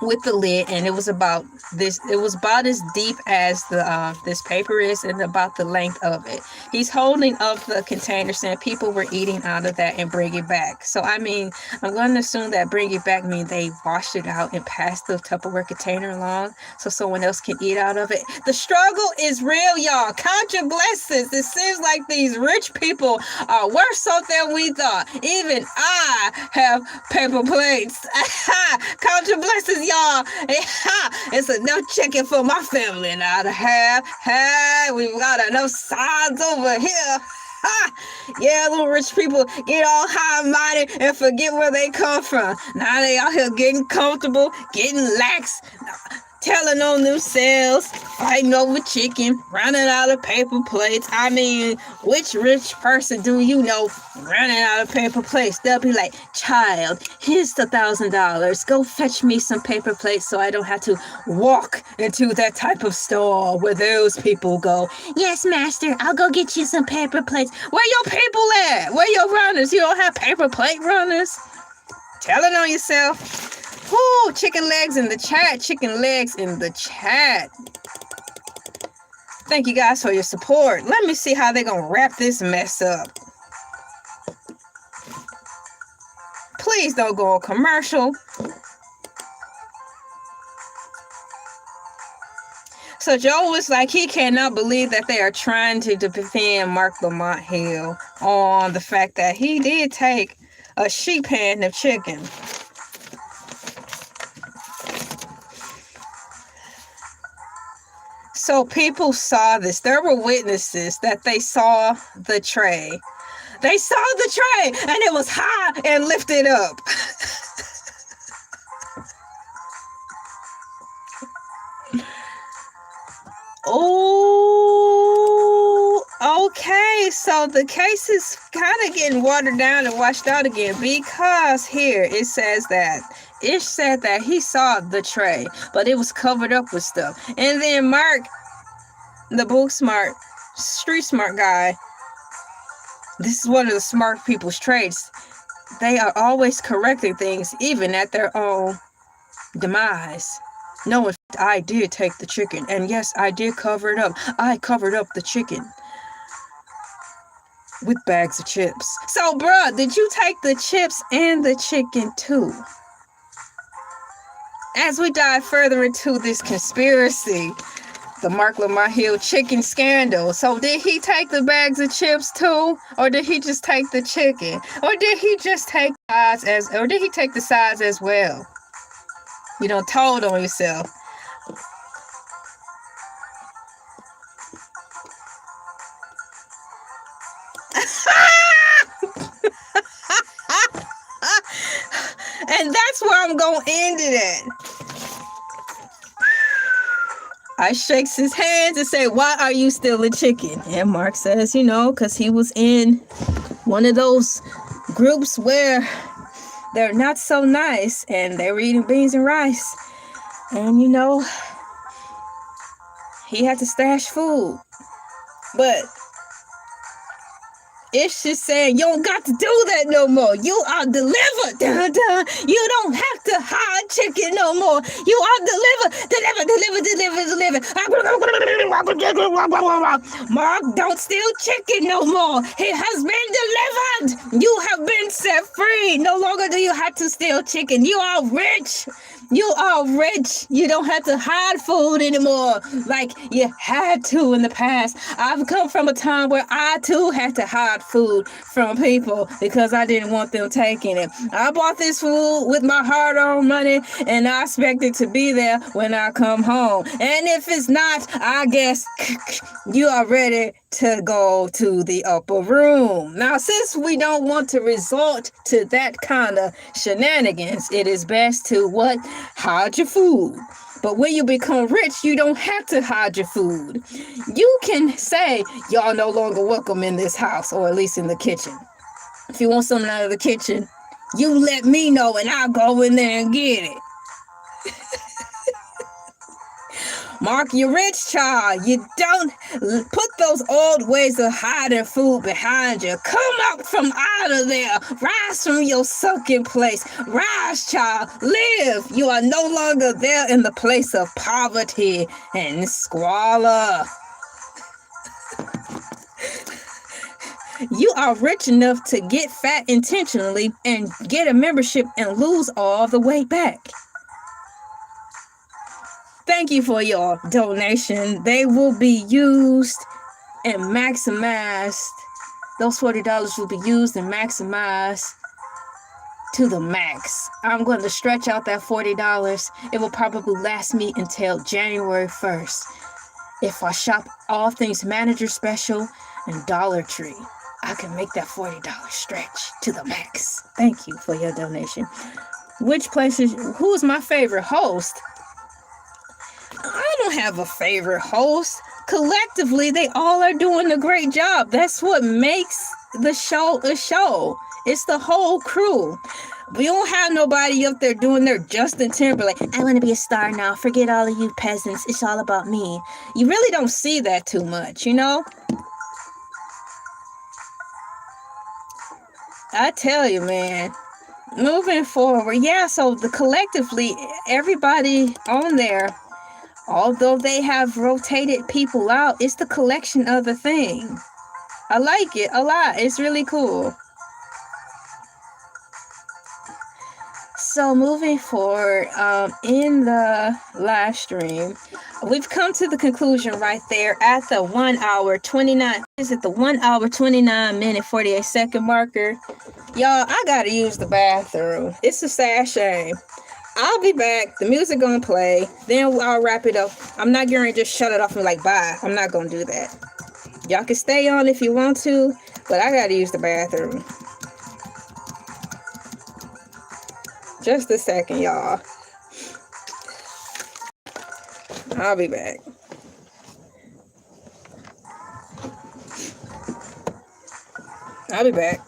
with the lid, and it was about this. It was about as deep as the this paper is, and about the length of it. He's holding up the container, saying people were eating out of that and bring it back. So I mean, I'm going to assume that bring it back means they washed it out and passed the Tupperware container along so someone else can eat out of it. The struggle is real, y'all. Count your blessings. It seems like these rich people are worse off than we thought. Even I have paper plates. Count your blessings, y'all. It's enough chicken for my family now to have. Hey, we've got enough sides over here. Yeah, little rich people get all high and mighty and forget where they come from. Now they out here getting comfortable, getting lax, telling on themselves, fighting over chicken, running out of paper plates. I mean, which rich person do you know running out of paper plates? They'll be like, child, here's the $1,000. Go fetch me some paper plates so I don't have to walk into that type of store where those people go. Yes, master, I'll go get you some paper plates. Where your people at? Where your runners? You don't have paper plate runners? Telling on yourself. Woo, chicken legs in the chat. Chicken legs in the chat. Thank you guys for your support. Let me see how they're going to wrap this mess up. Please don't go on commercial. So Joe was like, he cannot believe that they are trying to defend Mark Lamont Hill on the fact that he did take a sheep pan of chicken. So people saw this. There were witnesses that they saw the tray. They saw the tray and it was high and lifted up. Oh, okay. So the case is kind of getting watered down and washed out again, because here it says that Ish said that he saw the tray, but it was covered up with stuff. And then Mark, the book smart, street smart guy, this is one of the smart people's traits. They are always correcting things, even at their own demise. No, I did take the chicken, and yes, I did cover it up. I covered up the chicken with bags of chips. So, bruh, did you take the chips and the chicken too? As we dive further into this conspiracy, the Mark Lamont Hill chicken scandal. So did he take the bags of chips too? Or did he just take the chicken? Or did he just take the sides as well? You done told on yourself. And that's where I'm going to end it at. I shakes his hands and say, why are you still a chicken? And Mark says, because he was in one of those groups where they're not so nice and they're eating beans and rice. And, he had to stash food. But Ish is saying, you don't got to do that no more. You are delivered. Dun, dun. You don't have to hide chicken no more. You are delivered. Mark, don't steal chicken no more. He has been delivered. You have been set free. No longer do you have to steal chicken. You are rich. You are rich. You don't have to hide food anymore like you had to in the past. I've come from a time where I too had to hide food from people because I didn't want them taking it. I bought this food with my hard-earned money, and I expect it to be there when I come home. And if it's not, I guess you are ready to go to the upper room. Now, since we don't want to resort to that kind of shenanigans, it is best to hide your food. But when you become rich, you don't have to hide your food. You can say, y'all no longer welcome in this house, or at least in the kitchen. If you want something out of the kitchen, you let me know and I'll go in there and get it. Mark, you're rich, child. You don't put those old ways of hiding food behind you. Come up from out of there. Rise from your sunken place. Rise, child. Live. You are no longer there in the place of poverty and squalor. You are rich enough to get fat intentionally and get a membership and lose all the weight back. Thank you for your donation. They will be used and maximized. Those $40 will be used and maximized to the max. I'm going to stretch out that $40. It will probably last me until January 1st. If I shop all things manager special and Dollar Tree, I can make that $40 stretch to the max. Thank you for your donation. Who is my favorite host? I don't have a favorite host. Collectively, they all are doing a great job. That's what makes the show a show. It's the whole crew. We don't have nobody up there doing their Justin Timberlake. I want to be a star now. Forget all of you peasants. It's all about me. You really don't see that too much, you know? I tell you, man. Moving forward, so collectively, everybody on there, although they have rotated people out, it's the collection of the thing. I like it a lot. It's really cool. So moving forward, in the live stream, we've come to the conclusion right there at the 1 hour 29. Is it the 1 hour 29 minute 48 second marker? Y'all, I gotta use the bathroom. It's a sad shame. I'll be back. The music gonna play. Then I'll wrap it up. I'm not gonna just shut it off and like bye. I'm not gonna do that. Y'all can stay on if you want to, but I gotta use the bathroom. Just a second, y'all. I'll be back. I'll be back.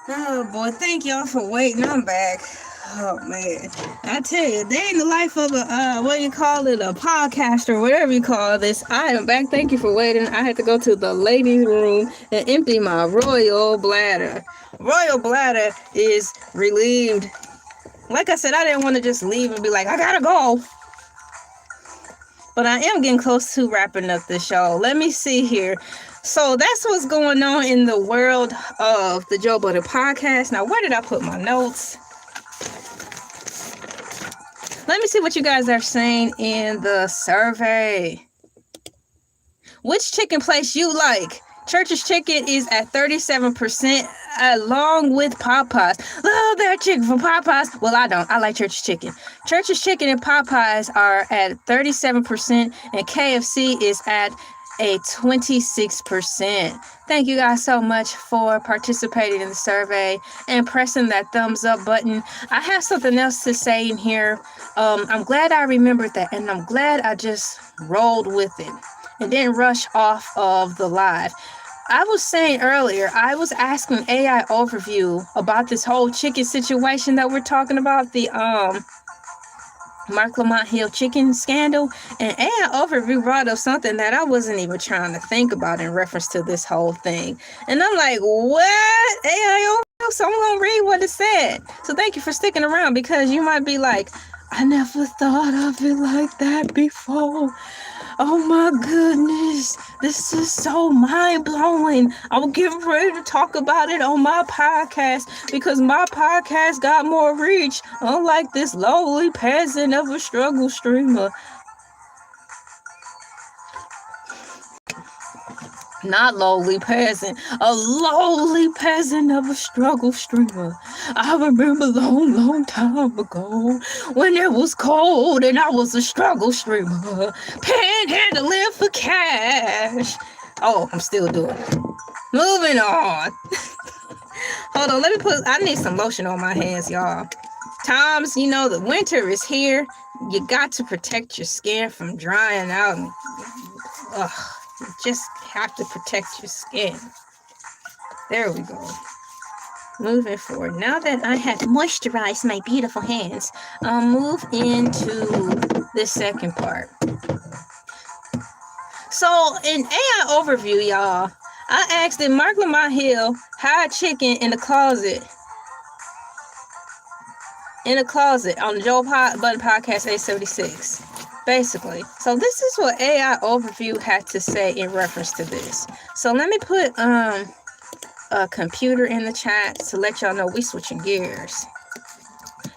Oh boy, thank y'all for waiting. I'm back. Oh man, I tell you, day in the life of a a podcast or whatever you call this. I am back. Thank you for waiting. I had to go to the ladies' room and empty my royal bladder. Royal bladder is relieved. Like I said, I didn't want to just leave and be like, I gotta go. But I am getting close to wrapping up the show. Let me see here. So that's what's going on in the world of the Joe Budden Podcast. Now, where did I put my notes? Let me see what you guys are saying in the survey. Which chicken place you like? Church's Chicken is at 37%, along with Popeyes. Love that chicken from Popeyes. Well, I don't. I like Church's Chicken. Church's Chicken and Popeyes are at 37%, and KFC is at a 26%. Thank you guys so much for participating in the survey and pressing that thumbs up button. I have something else to say in here. I'm glad I remembered that, and I'm glad I just rolled with it and didn't rush off of the live. I was saying earlier, I was asking AI Overview about this whole chicken situation that we're talking about, the Mark Lamont Hill chicken scandal, and AI Overview brought up something that I wasn't even trying to think about in reference to this whole thing. And I'm like, what? AI Overview? So I'm going to read what it said. So thank you for sticking around, because you might be like, I never thought of it like that before. Oh my goodness, this is so mind-blowing. I'm getting ready to talk about it on my podcast, because my podcast got more reach, unlike this lowly peasant of a struggle streamer. Not lowly peasant, a lowly peasant of a struggle streamer. I remember long time ago when it was cold and I was a struggle streamer, panhandling for cash. Oh, I'm still doing it. Moving on. Hold on, I need some lotion on my hands, y'all. Times, the winter is here. You got to protect your skin from drying out. You just have to protect your skin. There we go. Moving forward. Now that I have moisturized my beautiful hands, I'll move into the second part. So in AI Overview, y'all, I asked, did Mark Lamont Hill hide chicken in the closet? In the closet on the Joe Budden Podcast 876. Basically. So this is what AI Overview had to say in reference to this. So let me put a computer in the chat to let y'all know we switching gears.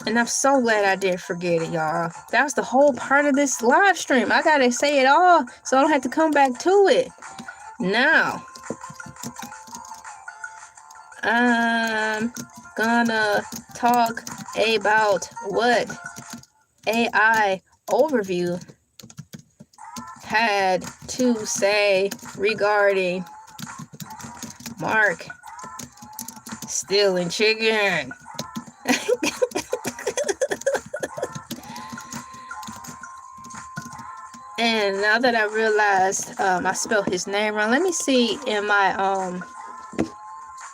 And I'm so glad I didn't forget it, y'all. That was the whole part of this live stream. I gotta say it all so I don't have to come back to it. Now, I'm gonna talk about what AI Overview had to say regarding Mark stealing chicken. And now that I realized I spelled his name wrong, let me see in my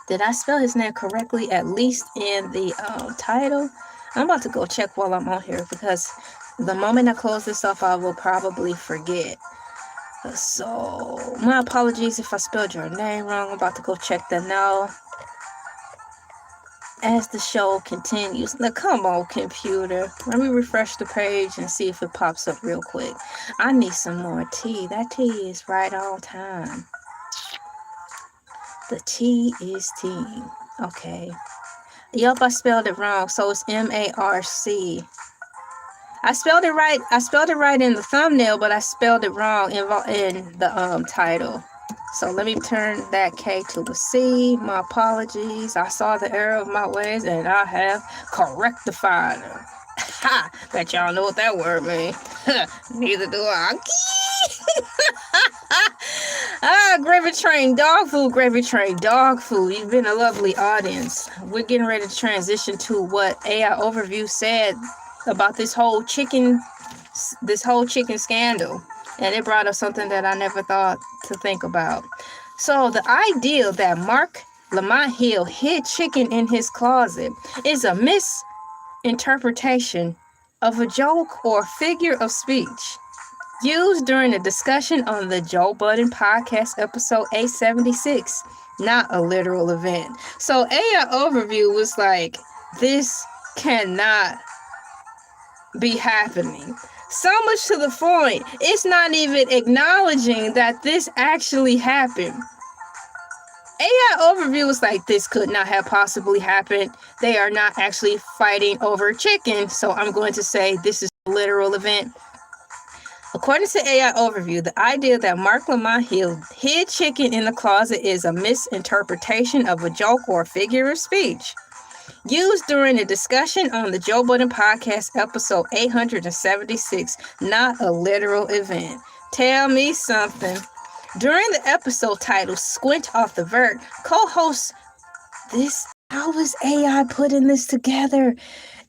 did I spell his name correctly, at least in the title? I'm about to go check while I'm on here, because the moment I close this off, I will probably forget. So, my apologies if I spelled your name wrong. I'm about to go check that now as the show continues. Now, come on, computer. Let me refresh the page and see if it pops up real quick. I need some more tea. That tea is right on time. The tea is tea. Okay. Yup, I spelled it wrong. So it's M-A-R-C. I spelled it right. I spelled it right in the thumbnail, but I spelled it wrong in the title. So let me turn that K to a C. My apologies. I saw the error of my ways, and I have correctified them. Ha! Bet y'all know what that word means. Neither do I. Gravy Train Dog Food, Gravy Train Dog Food. You've been a lovely audience. We're getting ready to transition to what AI Overview said about this whole chicken scandal. And it brought up something that I never thought to think about. So the idea that Mark Lamont Hill hid chicken in his closet is a misinterpretation of a joke or figure of speech used during a discussion on the Joe Budden Podcast episode 876, not a literal event. So AI Overview was like, this cannot be happening. So much to the point, it's not even acknowledging that this actually happened. AI Overview was like, this could not have possibly happened. They are not actually fighting over chicken. So I'm going to say this is literal event. According to AI Overview, the idea that Mark Lamont Hill hid chicken in the closet is a misinterpretation of a joke or figure of speech used during a discussion on the Joe Budden Podcast, episode 876, not a literal event. Tell me something. During the episode titled Squint off the Vert, co-host how was AI putting this together?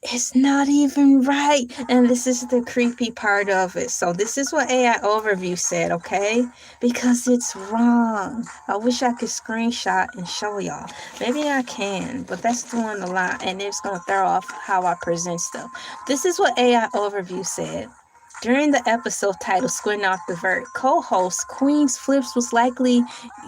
It's not even right. And this is the creepy part of it. So this is what AI Overview said, okay? Because it's wrong. I wish I could screenshot and show y'all. Maybe I can, but that's doing a lot, and it's going to throw off how I present stuff. This is what AI Overview said. During the episode titled Squint Off the Vert, co-host Queen's Flips was likely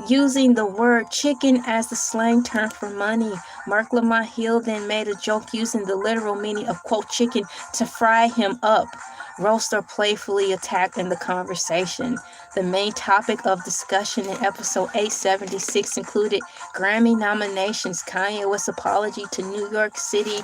using the word chicken as the slang term for money. Mark Lamont Hill then made a joke using the literal meaning of, quote, chicken to fry him up, roast or playfully attack in the conversation. The main topic of discussion in episode 876 included Grammy nominations, Kanye West's apology to New York City,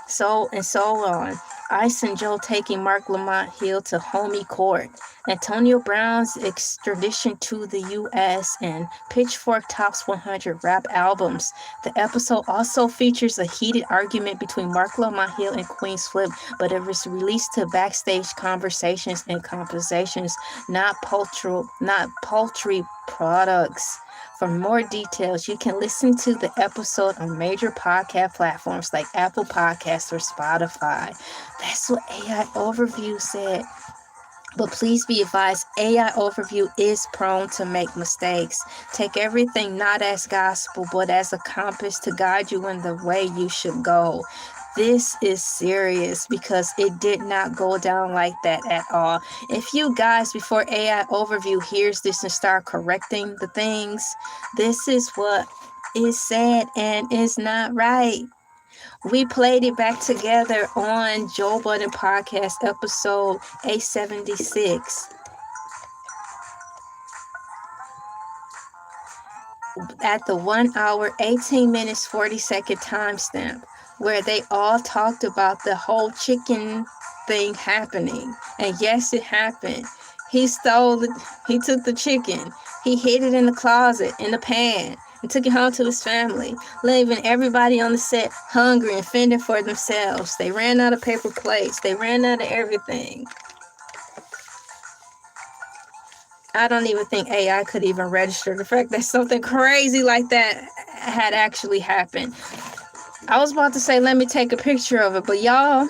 so on. Ice and Joe taking Mark Lamont Hill to homie court, Antonio Brown's extradition to the U.S., and Pitchfork tops 100 rap albums. The episode also features a heated argument between Mark Lamont Hill and Queen's Flip, but it was released to backstage conversations and conversations, not poultry products. For more details, you can listen to the episode on major podcast platforms like Apple Podcasts or Spotify. That's what AI Overview said. But please be advised, AI Overview is prone to make mistakes. Take everything not as gospel, but as a compass to guide you in the way you should go. This is serious because it did not go down like that at all. If you guys, before AI Overview hears this and start correcting the things, this is what is said and is not right. We played it back together on Joe Budden Podcast, episode 876. At the 1 hour, 18 minutes, 40-second timestamp, where they all talked about the whole chicken thing happening. And yes, it happened. He took the chicken. He hid it in the closet, in the pan, and took it home to his family, leaving everybody on the set hungry and fending for themselves. They ran out of paper plates. They ran out of everything. I don't even think AI could even register the fact that something crazy like that had actually happened. I was about to say, let me take a picture of it, but y'all,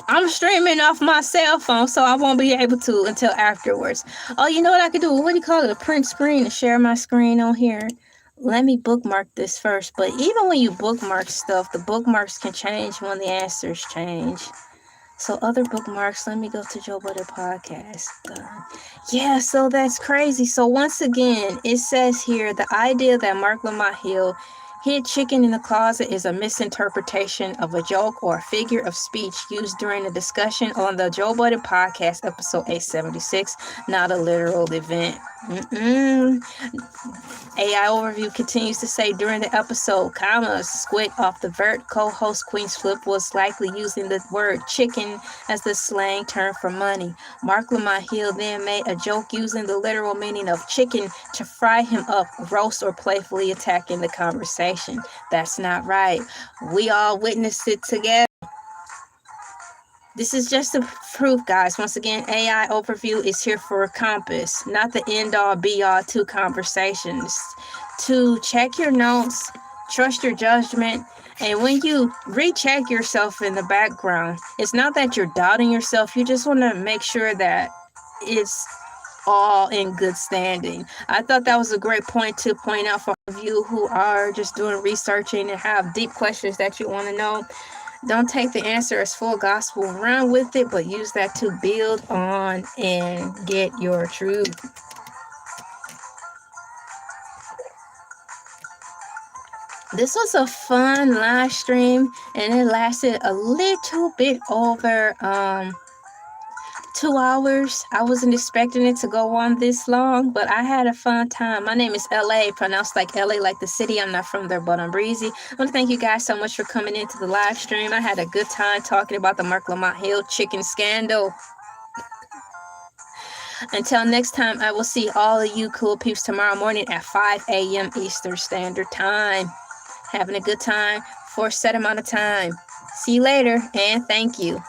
I'm streaming off my cell phone, so I won't be able to until afterwards. Oh, you know what I could do? What do you call it? A print screen and share my screen on here. Let me bookmark this first. But even when you bookmark stuff, the bookmarks can change when the answers change. So other bookmarks, let me go to Joe Budden Podcast. Yeah, so that's crazy. So once again, it says here, the idea that Mark Lamont Hill hid chicken in the closet is a misinterpretation of a joke or a figure of speech used during a discussion on the Joe Budden Podcast, episode 876, not a literal event. AI Overview continues to say, during the episode, Squint off the Vert, co-host Queen's Flip was likely using the word chicken as the slang term for money. Mark Lamont Hill then made a joke using the literal meaning of chicken to fry him up, roast, or playfully attacking the conversation. That's not right. We all witnessed it together. This is just a proof, guys. Once again, AI Overview is here for a compass, not the end-all, be-all to conversations. To check your notes, trust your judgment, and when you recheck yourself in the background, it's not that you're doubting yourself. You just want to make sure that it's all in good standing. I thought that was a great point to point out for you who are just doing researching and have deep questions that you want to know. Don't take the answer as full gospel, run with it, but use that to build on and get your truth. This was a fun live stream, and it lasted a little bit over 2 hours. I wasn't expecting it to go on this long, but I had a fun time. My name is LA, pronounced like LA, like the city. I'm not from there, but I'm breezy. I want to thank you guys so much for coming into the live stream. I had a good time talking about the Mark Lamont Hill chicken scandal. Until next time, I will see all of you cool peeps tomorrow morning at 5 a.m. Eastern Standard Time. Having a good time for a set amount of time. See you later, and thank you.